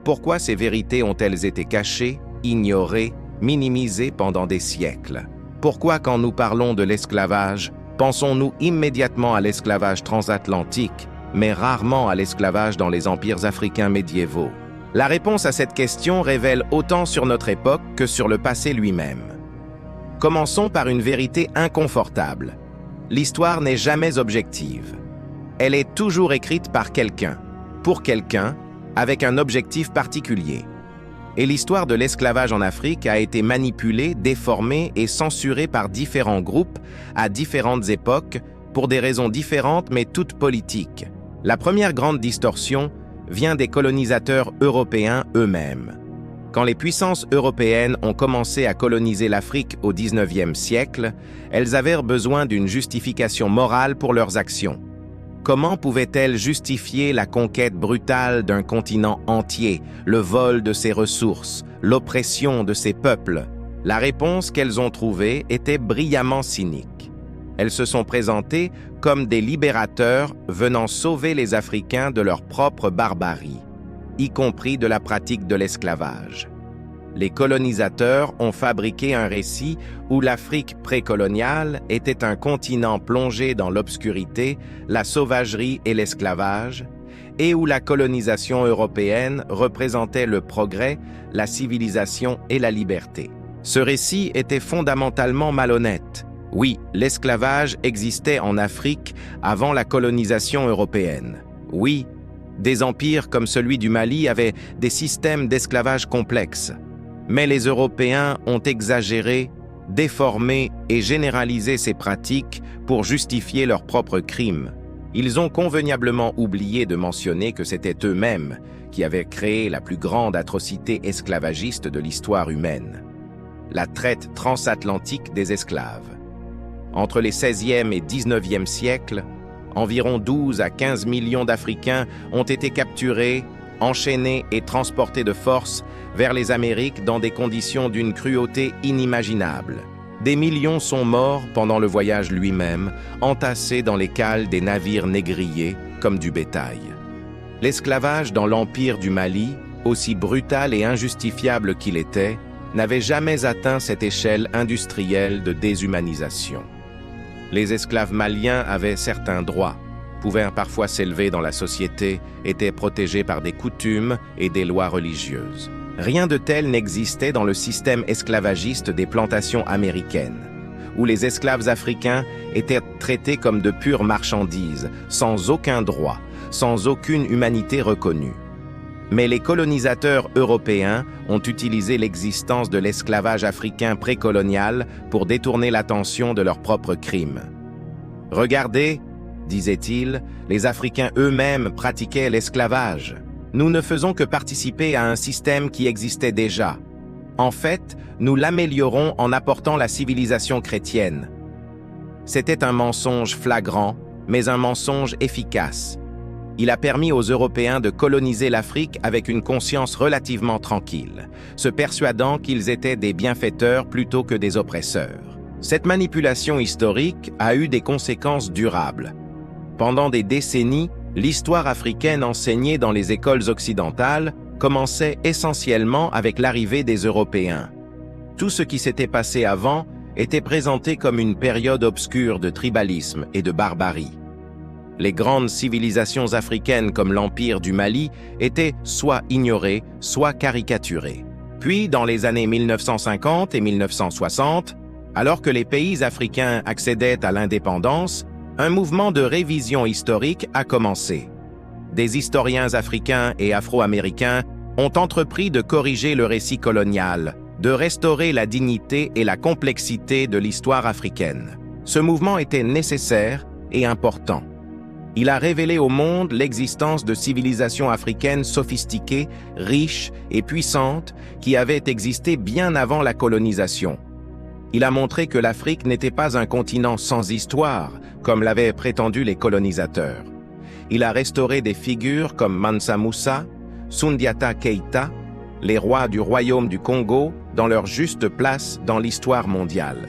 Speaker 1: Pourquoi ces vérités ont-elles été cachées, ignorées, minimisées pendant des siècles? Pourquoi, quand nous parlons de l'esclavage, pensons-nous immédiatement à l'esclavage transatlantique, mais rarement à l'esclavage dans les empires africains médiévaux? La réponse à cette question révèle autant sur notre époque que sur le passé lui-même. Commençons par une vérité inconfortable. L'histoire n'est jamais objective. Elle est toujours écrite par quelqu'un, pour quelqu'un, avec un objectif particulier. Et l'histoire de l'esclavage en Afrique a été manipulée, déformée et censurée par différents groupes, à différentes époques, pour des raisons différentes mais toutes politiques. La première grande distorsion vient des colonisateurs européens eux-mêmes. Quand les puissances européennes ont commencé à coloniser l'Afrique au XIXe siècle, elles avaient besoin d'une justification morale pour leurs actions. Comment pouvaient-elles justifier la conquête brutale d'un continent entier, le vol de ses ressources, l'oppression de ses peuples? La réponse qu'elles ont trouvée était brillamment cynique. Elles se sont présentées comme des libérateurs venant sauver les Africains de leur propre barbarie, y compris de la pratique de l'esclavage. Les colonisateurs ont fabriqué un récit où l'Afrique précoloniale était un continent plongé dans l'obscurité, la sauvagerie et l'esclavage, et où la colonisation européenne représentait le progrès, la civilisation et la liberté. Ce récit était fondamentalement malhonnête. Oui, l'esclavage existait en Afrique avant la colonisation européenne. Oui, des empires comme celui du Mali avaient des systèmes d'esclavage complexes. Mais les Européens ont exagéré, déformé et généralisé ces pratiques pour justifier leurs propres crimes. Ils ont convenablement oublié de mentionner que c'était eux-mêmes qui avaient créé la plus grande atrocité esclavagiste de l'histoire humaine, la traite transatlantique des esclaves. Entre les 16e et 19e siècles, environ 12 à 15 millions d'Africains ont été capturés, enchaînés et transportés de force vers les Amériques dans des conditions d'une cruauté inimaginable. Des millions sont morts pendant le voyage lui-même, entassés dans les cales des navires négriers comme du bétail. L'esclavage dans l'empire du Mali, aussi brutal et injustifiable qu'il était, n'avait jamais atteint cette échelle industrielle de déshumanisation. Les esclaves maliens avaient certains droits, pouvaient parfois s'élever dans la société, étaient protégés par des coutumes et des lois religieuses. Rien de tel n'existait dans le système esclavagiste des plantations américaines, où les esclaves africains étaient traités comme de pures marchandises, sans aucun droit, sans aucune humanité reconnue. Mais les colonisateurs européens ont utilisé l'existence de l'esclavage africain précolonial pour détourner l'attention de leurs propres crimes. « Regardez, disait-il, les Africains eux-mêmes pratiquaient l'esclavage. Nous ne faisons que participer à un système qui existait déjà. En fait, nous l'améliorons en apportant la civilisation chrétienne. » C'était un mensonge flagrant, mais un mensonge efficace. Il a permis aux Européens de coloniser l'Afrique avec une conscience relativement tranquille, se persuadant qu'ils étaient des bienfaiteurs plutôt que des oppresseurs. Cette manipulation historique a eu des conséquences durables. Pendant des décennies, l'histoire africaine enseignée dans les écoles occidentales commençait essentiellement avec l'arrivée des Européens. Tout ce qui s'était passé avant était présenté comme une période obscure de tribalisme et de barbarie. Les grandes civilisations africaines comme l'Empire du Mali étaient soit ignorées, soit caricaturées. Puis, dans les années 1950 et 1960, alors que les pays africains accédaient à l'indépendance, un mouvement de révision historique a commencé. Des historiens africains et afro-américains ont entrepris de corriger le récit colonial, de restaurer la dignité et la complexité de l'histoire africaine. Ce mouvement était nécessaire et important. Il a révélé au monde l'existence de civilisations africaines sophistiquées, riches et puissantes qui avaient existé bien avant la colonisation. Il a montré que l'Afrique n'était pas un continent sans histoire, comme l'avaient prétendu les colonisateurs. il a restauré des figures comme Mansa Musa, Sundiata Keita, les rois du royaume du Congo, dans leur juste place dans l'histoire mondiale.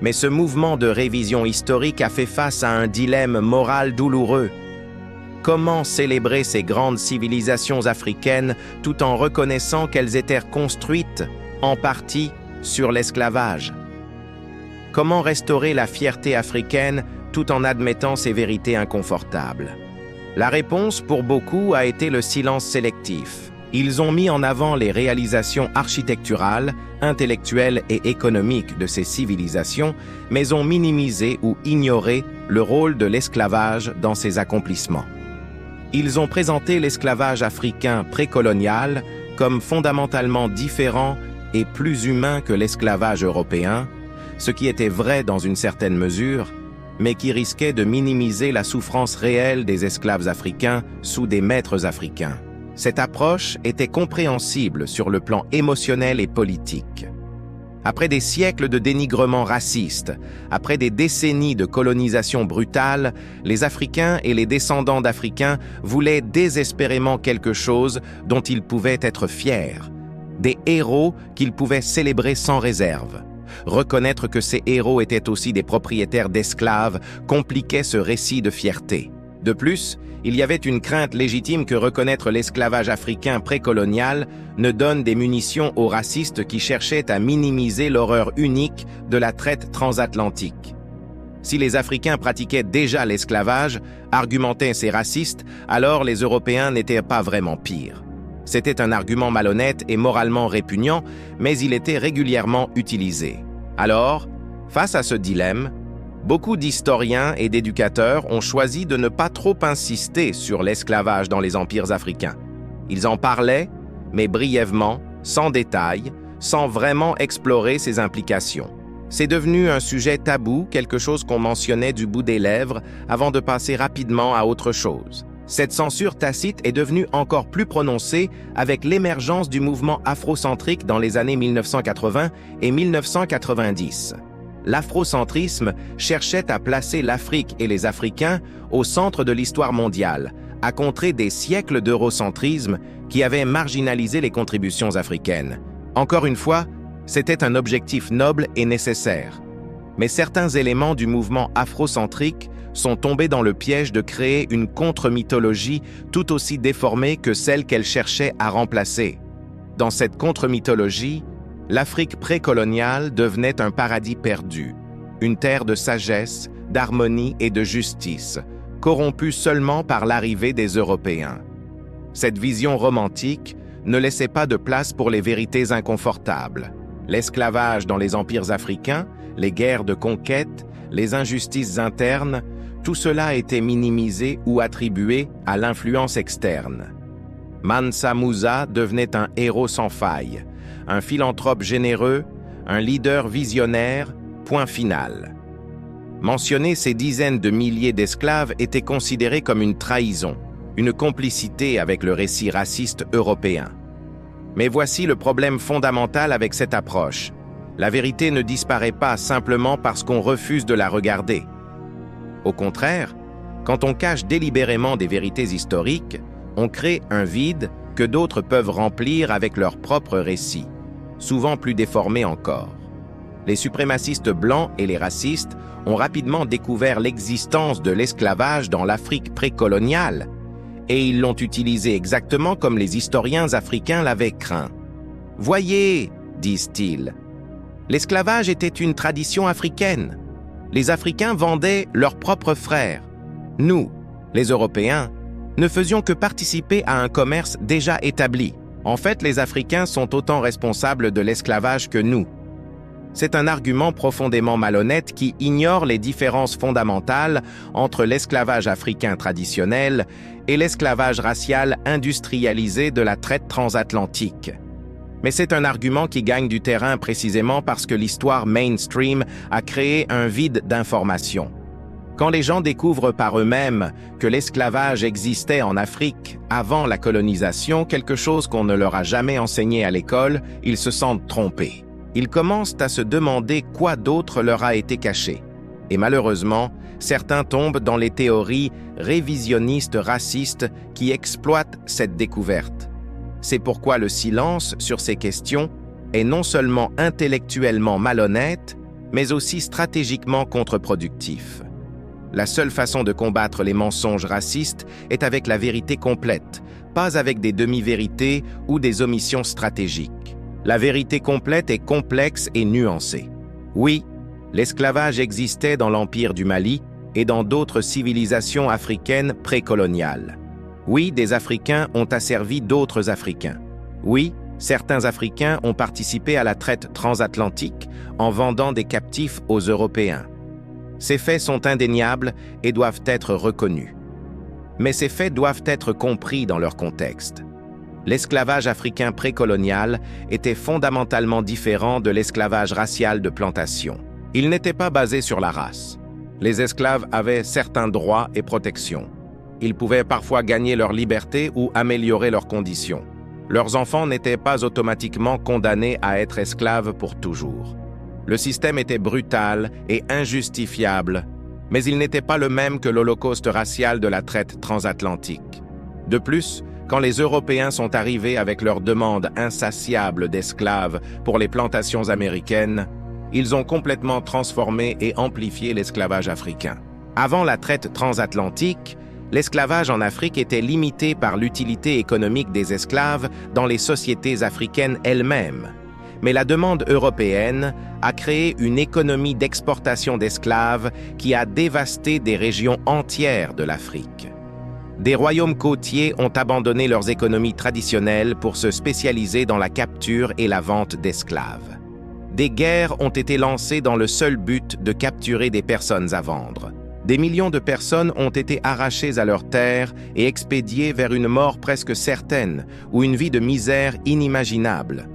Speaker 1: Mais ce mouvement de révision historique a fait face à un dilemme moral douloureux. Comment célébrer ces grandes civilisations africaines tout en reconnaissant qu'elles étaient construites, en partie, sur l'esclavage? Comment restaurer la fierté africaine tout en admettant ces vérités inconfortables? La réponse pour beaucoup a été le silence sélectif. Ils ont mis en avant les réalisations architecturales, intellectuelles et économiques de ces civilisations, mais ont minimisé ou ignoré le rôle de l'esclavage dans ces accomplissements. Ils ont présenté l'esclavage africain précolonial comme fondamentalement différent et plus humain que l'esclavage européen, ce qui était vrai dans une certaine mesure, mais qui risquait de minimiser la souffrance réelle des esclaves africains sous des maîtres africains. Cette approche était compréhensible sur le plan émotionnel et politique. Après des siècles de dénigrement raciste, après des décennies de colonisation brutale, les Africains et les descendants d'Africains voulaient désespérément quelque chose dont ils pouvaient être fiers, des héros qu'ils pouvaient célébrer sans réserve. Reconnaître que ces héros étaient aussi des propriétaires d'esclaves compliquait ce récit de fierté. De plus, il y avait une crainte légitime que reconnaître l'esclavage africain précolonial ne donne des munitions aux racistes qui cherchaient à minimiser l'horreur unique de la traite transatlantique. Si les Africains pratiquaient déjà l'esclavage, argumentaient ces racistes, alors les Européens n'étaient pas vraiment pires. C'était un argument malhonnête et moralement répugnant, mais il était régulièrement utilisé. Alors, face à ce dilemme, beaucoup d'historiens et d'éducateurs ont choisi de ne pas trop insister sur l'esclavage dans les empires africains. Ils en parlaient, mais brièvement, sans détail, sans vraiment explorer ses implications. C'est devenu un sujet tabou, quelque chose qu'on mentionnait du bout des lèvres avant de passer rapidement à autre chose. Cette censure tacite est devenue encore plus prononcée avec l'émergence du mouvement afrocentrique dans les années 1980 et 1990. L'afrocentrisme cherchait à placer l'Afrique et les Africains au centre de l'histoire mondiale, à contrer des siècles d'eurocentrisme qui avaient marginalisé les contributions africaines. Encore une fois, c'était un objectif noble et nécessaire. Mais certains éléments du mouvement afrocentrique sont tombés dans le piège de créer une contre-mythologie tout aussi déformée que celle qu'elle cherchait à remplacer. Dans cette contre-mythologie, l'Afrique précoloniale devenait un paradis perdu, une terre de sagesse, d'harmonie et de justice, corrompue seulement par l'arrivée des Européens. Cette vision romantique ne laissait pas de place pour les vérités inconfortables. L'esclavage dans les empires africains, les guerres de conquête, les injustices internes, tout cela était minimisé ou attribué à l'influence externe. Mansa Musa devenait un héros sans faille, un philanthrope généreux, un leader visionnaire, point final. Mentionner ces dizaines de milliers d'esclaves était considéré comme une trahison, une complicité avec le récit raciste européen. Mais voici le problème fondamental avec cette approche. La vérité ne disparaît pas simplement parce qu'on refuse de la regarder. Au contraire, quand on cache délibérément des vérités historiques, on crée un vide que d'autres peuvent remplir avec leurs propres récits, souvent plus déformés encore. Les suprémacistes blancs et les racistes ont rapidement découvert l'existence de l'esclavage dans l'Afrique précoloniale, et ils l'ont utilisé exactement comme les historiens africains l'avaient craint. « Voyez, disent-ils, l'esclavage était une tradition africaine. Les Africains vendaient leurs propres frères. Nous, les Européens, ne faisions que participer à un commerce déjà établi. En fait, les Africains sont autant responsables de l'esclavage que nous. » C'est un argument profondément malhonnête qui ignore les différences fondamentales entre l'esclavage africain traditionnel et l'esclavage racial industrialisé de la traite transatlantique. Mais c'est un argument qui gagne du terrain précisément parce que l'histoire mainstream a créé un vide d'information. Quand les gens découvrent par eux-mêmes que l'esclavage existait en Afrique avant la colonisation, quelque chose qu'on ne leur a jamais enseigné à l'école, ils se sentent trompés. Ils commencent à se demander quoi d'autre leur a été caché. Et malheureusement, certains tombent dans les théories révisionnistes racistes qui exploitent cette découverte. C'est pourquoi le silence sur ces questions est non seulement intellectuellement malhonnête, mais aussi stratégiquement contre-productif. La seule façon de combattre les mensonges racistes est avec la vérité complète, pas avec des demi-vérités ou des omissions stratégiques. La vérité complète est complexe et nuancée. Oui, l'esclavage existait dans l'Empire du Mali et dans d'autres civilisations africaines précoloniales. Oui, des Africains ont asservi d'autres Africains. Oui, certains Africains ont participé à la traite transatlantique en vendant des captifs aux Européens. Ces faits sont indéniables et doivent être reconnus. Mais ces faits doivent être compris dans leur contexte. L'esclavage africain précolonial était fondamentalement différent de l'esclavage racial de plantation. Il n'était pas basé sur la race. Les esclaves avaient certains droits et protections. Ils pouvaient parfois gagner leur liberté ou améliorer leurs conditions. Leurs enfants n'étaient pas automatiquement condamnés à être esclaves pour toujours. Le système était brutal et injustifiable, mais il n'était pas le même que l'holocauste racial de la traite transatlantique. De plus, quand les Européens sont arrivés avec leur demande insatiable d'esclaves pour les plantations américaines, ils ont complètement transformé et amplifié l'esclavage africain. Avant la traite transatlantique, l'esclavage en Afrique était limité par l'utilité économique des esclaves dans les sociétés africaines elles-mêmes. Mais la demande européenne a créé une économie d'exportation d'esclaves qui a dévasté des régions entières de l'Afrique. Des royaumes côtiers ont abandonné leurs économies traditionnelles pour se spécialiser dans la capture et la vente d'esclaves. Des guerres ont été lancées dans le seul but de capturer des personnes à vendre. Des millions de personnes ont été arrachées à leurs terres et expédiées vers une mort presque certaine ou une vie de misère inimaginable.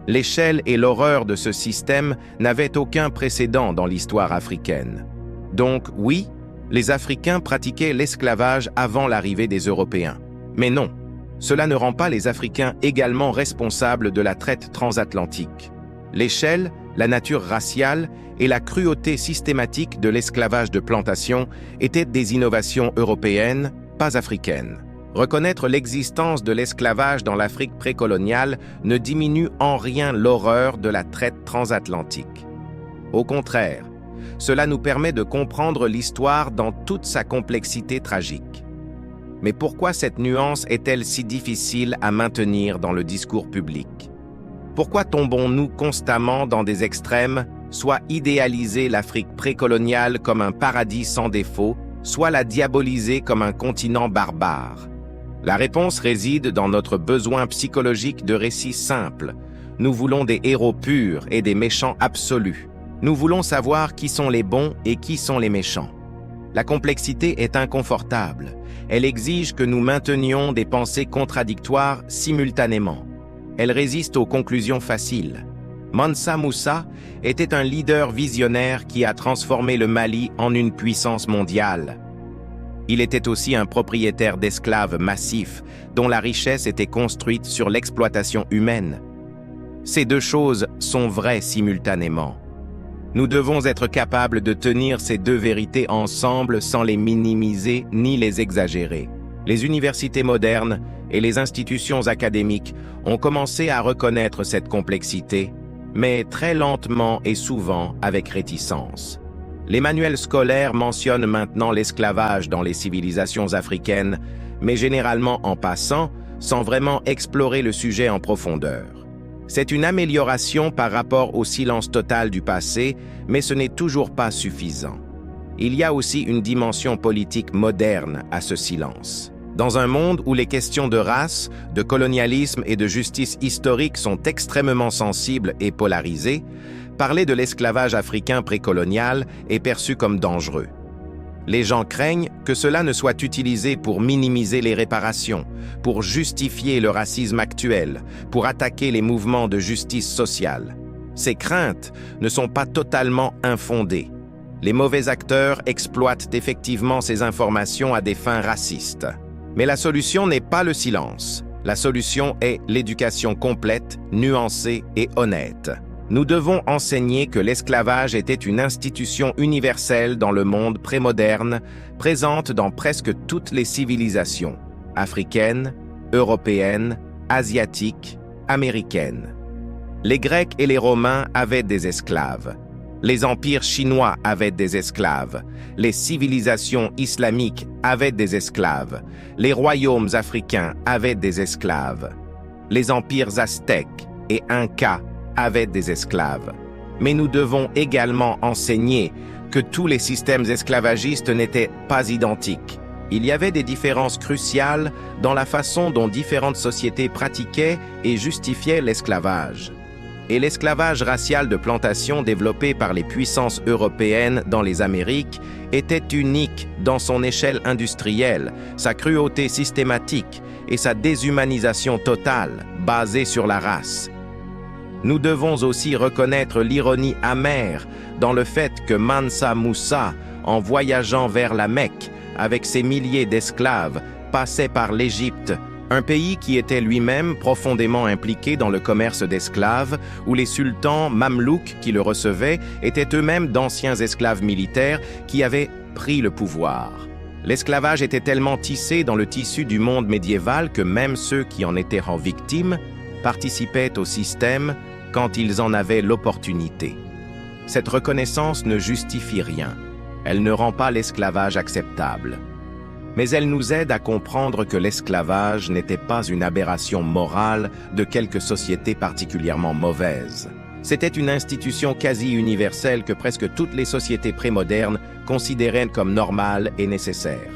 Speaker 1: L'échelle et l'horreur de ce système n'avaient aucun précédent dans l'histoire africaine. Donc oui, les Africains pratiquaient l'esclavage avant l'arrivée des Européens. Mais non, cela ne rend pas les Africains également responsables de la traite transatlantique. L'échelle, la nature raciale et la cruauté systématique de l'esclavage de plantation étaient des innovations européennes, pas africaines. Reconnaître l'existence de l'esclavage dans l'Afrique précoloniale ne diminue en rien l'horreur de la traite transatlantique. Au contraire, cela nous permet de comprendre l'histoire dans toute sa complexité tragique. Mais pourquoi cette nuance est-elle si difficile à maintenir dans le discours public? Pourquoi tombons-nous constamment dans des extrêmes, soit idéaliser l'Afrique précoloniale comme un paradis sans défaut, soit la diaboliser comme un continent barbare? La réponse réside dans notre besoin psychologique de récits simples. Nous voulons des héros purs et des méchants absolus. Nous voulons savoir qui sont les bons et qui sont les méchants. La complexité est inconfortable. Elle exige que nous maintenions des pensées contradictoires simultanément. Elle résiste aux conclusions faciles. Mansa Moussa était un leader visionnaire qui a transformé le Mali en une puissance mondiale. Il était aussi un propriétaire d'esclaves massifs dont la richesse était construite sur l'exploitation humaine. Ces deux choses sont vraies simultanément. Nous devons être capables de tenir ces deux vérités ensemble sans les minimiser ni les exagérer. Les universités modernes et les institutions académiques ont commencé à reconnaître cette complexité, mais très lentement et souvent avec réticence. Les manuels scolaires mentionnent maintenant l'esclavage dans les civilisations africaines, mais généralement en passant, sans vraiment explorer le sujet en profondeur. C'est une amélioration par rapport au silence total du passé, mais ce n'est toujours pas suffisant. Il y a aussi une dimension politique moderne à ce silence. Dans un monde où les questions de race, de colonialisme et de justice historique sont extrêmement sensibles et polarisées, parler de l'esclavage africain précolonial est perçu comme dangereux. Les gens craignent que cela ne soit utilisé pour minimiser les réparations, pour justifier le racisme actuel, pour attaquer les mouvements de justice sociale. Ces craintes ne sont pas totalement infondées. Les mauvais acteurs exploitent effectivement ces informations à des fins racistes. Mais la solution n'est pas le silence. La solution est l'éducation complète, nuancée et honnête. Nous devons enseigner que l'esclavage était une institution universelle dans le monde prémoderne, présente dans presque toutes les civilisations, africaines, européennes, asiatiques, américaines. Les Grecs et les Romains avaient des esclaves. Les empires chinois avaient des esclaves. Les civilisations islamiques avaient des esclaves. Les royaumes africains avaient des esclaves. Les empires aztèques et incas avaient des esclaves. Mais nous devons également enseigner que tous les systèmes esclavagistes n'étaient pas identiques. Il y avait des différences cruciales dans la façon dont différentes sociétés pratiquaient et justifiaient l'esclavage. Et l'esclavage racial de plantation développé par les puissances européennes dans les Amériques était unique dans son échelle industrielle, sa cruauté systématique et sa déshumanisation totale, basée sur la race. Nous devons aussi reconnaître l'ironie amère dans le fait que Mansa Moussa, en voyageant vers la Mecque avec ses milliers d'esclaves, passait par l'Égypte, un pays qui était lui-même profondément impliqué dans le commerce d'esclaves, où les sultans mamelouks qui le recevaient étaient eux-mêmes d'anciens esclaves militaires qui avaient pris le pouvoir. L'esclavage était tellement tissé dans le tissu du monde médiéval que même ceux qui en étaient en victime participaient au système quand ils en avaient l'opportunité. Cette reconnaissance ne justifie rien. Elle ne rend pas l'esclavage acceptable. Mais elle nous aide à comprendre que l'esclavage n'était pas une aberration morale de quelque société particulièrement mauvaise. C'était une institution quasi universelle que presque toutes les sociétés prémodernes considéraient comme normale et nécessaire.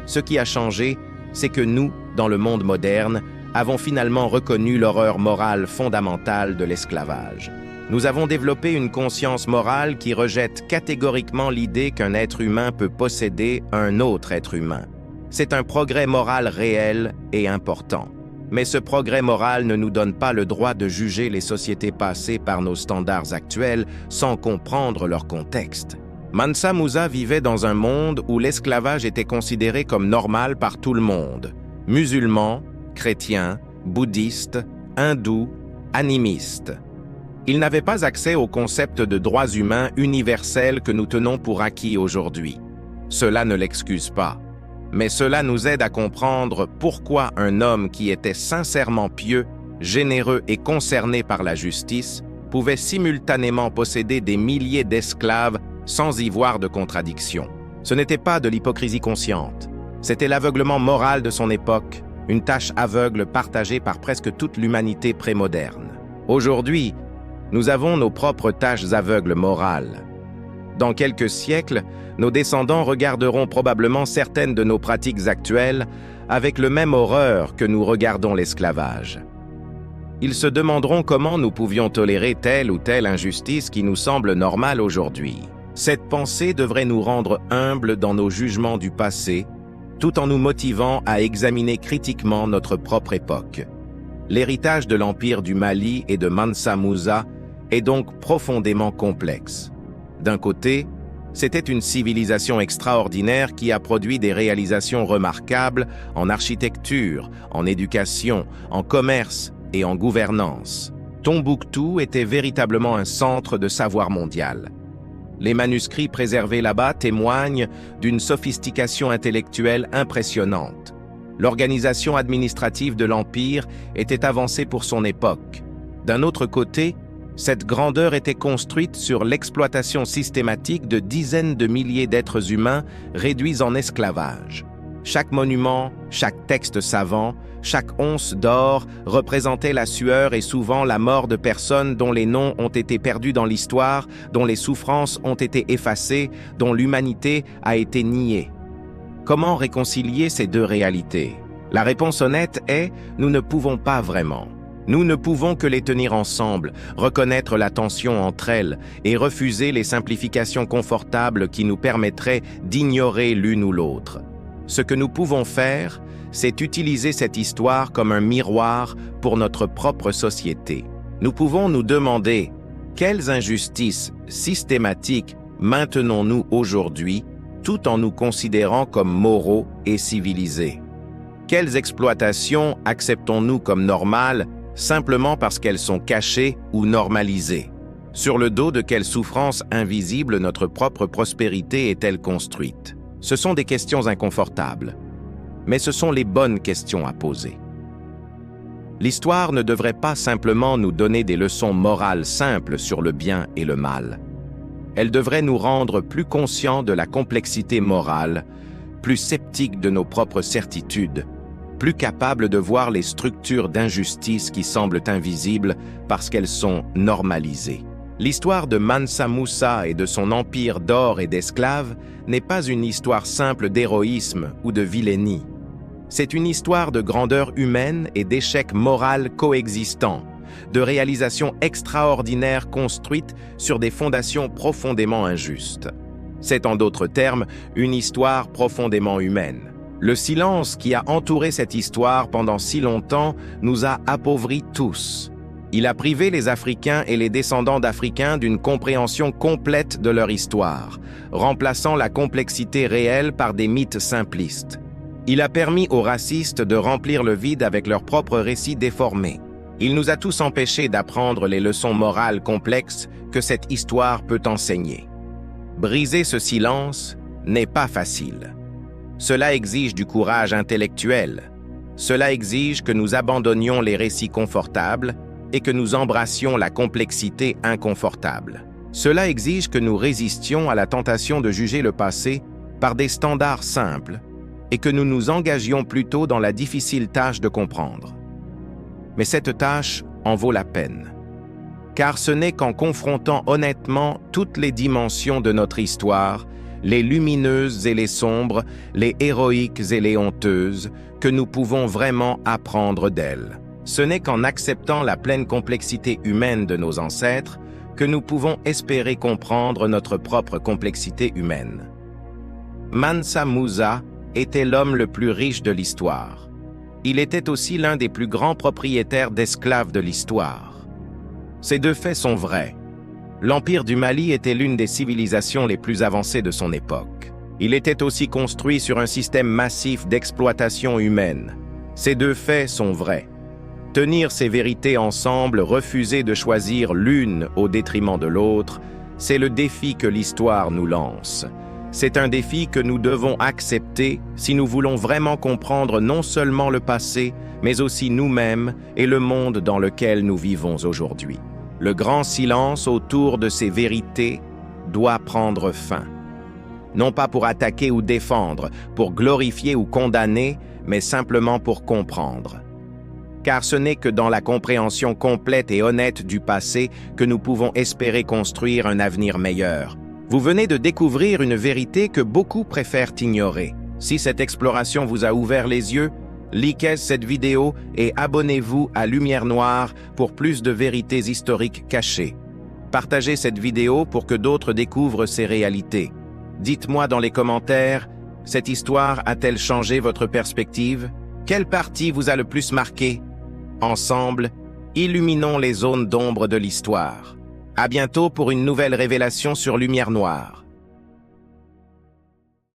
Speaker 1: Ce qui a changé, c'est que nous, dans le monde moderne, avons finalement reconnu l'horreur morale fondamentale de l'esclavage. Nous avons développé une conscience morale qui rejette catégoriquement l'idée qu'un être humain peut posséder un autre être humain. C'est un progrès moral réel et important. Mais ce progrès moral ne nous donne pas le droit de juger les sociétés passées par nos standards actuels sans comprendre leur contexte. Mansa Musa vivait dans un monde où l'esclavage était considéré comme normal par tout le monde. Musulmans, chrétiens, bouddhistes, hindous, animistes. Il n'avait pas accès au concept de droits humains universels que nous tenons pour acquis aujourd'hui. Cela ne l'excuse pas. Mais cela nous aide à comprendre pourquoi un homme qui était sincèrement pieux, généreux et concerné par la justice pouvait simultanément posséder des milliers d'esclaves sans y voir de contradiction. Ce n'était pas de l'hypocrisie consciente, c'était l'aveuglement moral de son époque, une tâche aveugle partagée par presque toute l'humanité prémoderne. Aujourd'hui, nous avons nos propres tâches aveugles morales. Dans quelques siècles, nos descendants regarderont probablement certaines de nos pratiques actuelles avec le même horreur que nous regardons l'esclavage. Ils se demanderont comment nous pouvions tolérer telle ou telle injustice qui nous semble normale aujourd'hui. Cette pensée devrait nous rendre humbles dans nos jugements du passé, tout en nous motivant à examiner critiquement notre propre époque. L'héritage de l'Empire du Mali et de Mansa Musa est donc profondément complexe. D'un côté, c'était une civilisation extraordinaire qui a produit des réalisations remarquables en architecture, en éducation, en commerce et en gouvernance. Tombouctou était véritablement un centre de savoir mondial. Les manuscrits préservés là-bas témoignent d'une sophistication intellectuelle impressionnante. L'organisation administrative de l'Empire était avancée pour son époque. D'un autre côté, cette grandeur était construite sur l'exploitation systématique de dizaines de milliers d'êtres humains réduits en esclavage. Chaque monument, chaque texte savant, chaque once d'or représentait la sueur et souvent la mort de personnes dont les noms ont été perdus dans l'histoire, dont les souffrances ont été effacées, dont l'humanité a été niée. Comment réconcilier ces deux réalités? La réponse honnête est « nous ne pouvons pas vraiment ». Nous ne pouvons que les tenir ensemble, reconnaître la tension entre elles et refuser les simplifications confortables qui nous permettraient d'ignorer l'une ou l'autre. Ce que nous pouvons faire, c'est utiliser cette histoire comme un miroir pour notre propre société. Nous pouvons nous demander quelles injustices systématiques maintenons-nous aujourd'hui tout en nous considérant comme moraux et civilisés? Quelles exploitations acceptons-nous comme normales simplement parce qu'elles sont cachées ou normalisées? Sur le dos de quelle souffrance invisible notre propre prospérité est-elle construite? Ce sont des questions inconfortables, mais ce sont les bonnes questions à poser. L'histoire ne devrait pas simplement nous donner des leçons morales simples sur le bien et le mal. Elle devrait nous rendre plus conscients de la complexité morale, plus sceptiques de nos propres certitudes, plus capables de voir les structures d'injustice qui semblent invisibles parce qu'elles sont normalisées. L'histoire de Mansa Musa et de son empire d'or et d'esclaves n'est pas une histoire simple d'héroïsme ou de vilainie. C'est une histoire de grandeur humaine et d'échecs moraux coexistants, de réalisations extraordinaires construites sur des fondations profondément injustes. C'est en d'autres termes une histoire profondément humaine. Le silence qui a entouré cette histoire pendant si longtemps nous a appauvris tous. Il a privé les Africains et les descendants d'Africains d'une compréhension complète de leur histoire, remplaçant la complexité réelle par des mythes simplistes. Il a permis aux racistes de remplir le vide avec leurs propres récits déformés. Il nous a tous empêchés d'apprendre les leçons morales complexes que cette histoire peut enseigner. Briser ce silence n'est pas facile. Cela exige du courage intellectuel. Cela exige que nous abandonnions les récits confortables et que nous embrassions la complexité inconfortable. Cela exige que nous résistions à la tentation de juger le passé par des standards simples et que nous nous engagions plutôt dans la difficile tâche de comprendre. Mais cette tâche en vaut la peine, car ce n'est qu'en confrontant honnêtement toutes les dimensions de notre histoire, les lumineuses et les sombres, les héroïques et les honteuses, que nous pouvons vraiment apprendre d'elles. Ce n'est qu'en acceptant la pleine complexité humaine de nos ancêtres que nous pouvons espérer comprendre notre propre complexité humaine. Mansa Musa était l'homme le plus riche de l'histoire. Il était aussi l'un des plus grands propriétaires d'esclaves de l'histoire. Ces deux faits sont vrais. L'Empire du Mali était l'une des civilisations les plus avancées de son époque. Il était aussi construit sur un système massif d'exploitation humaine. Ces deux faits sont vrais. Tenir ces vérités ensemble, refuser de choisir l'une au détriment de l'autre, c'est le défi que l'histoire nous lance. C'est un défi que nous devons accepter si nous voulons vraiment comprendre non seulement le passé, mais aussi nous-mêmes et le monde dans lequel nous vivons aujourd'hui. Le grand silence autour de ces vérités doit prendre fin. Non pas pour attaquer ou défendre, pour glorifier ou condamner, mais simplement pour comprendre. Car ce n'est que dans la compréhension complète et honnête du passé que nous pouvons espérer construire un avenir meilleur. Vous venez de découvrir une vérité que beaucoup préfèrent ignorer. Si cette exploration vous a ouvert les yeux, likez cette vidéo et abonnez-vous à Lumière Noire pour plus de vérités historiques cachées. Partagez cette vidéo pour que d'autres découvrent ces réalités. Dites-moi dans les commentaires, cette histoire a-t-elle changé votre perspective? Quelle partie vous a le plus marqué? Ensemble, illuminons les zones d'ombre de l'histoire. À bientôt pour une nouvelle révélation sur Lumière Noire.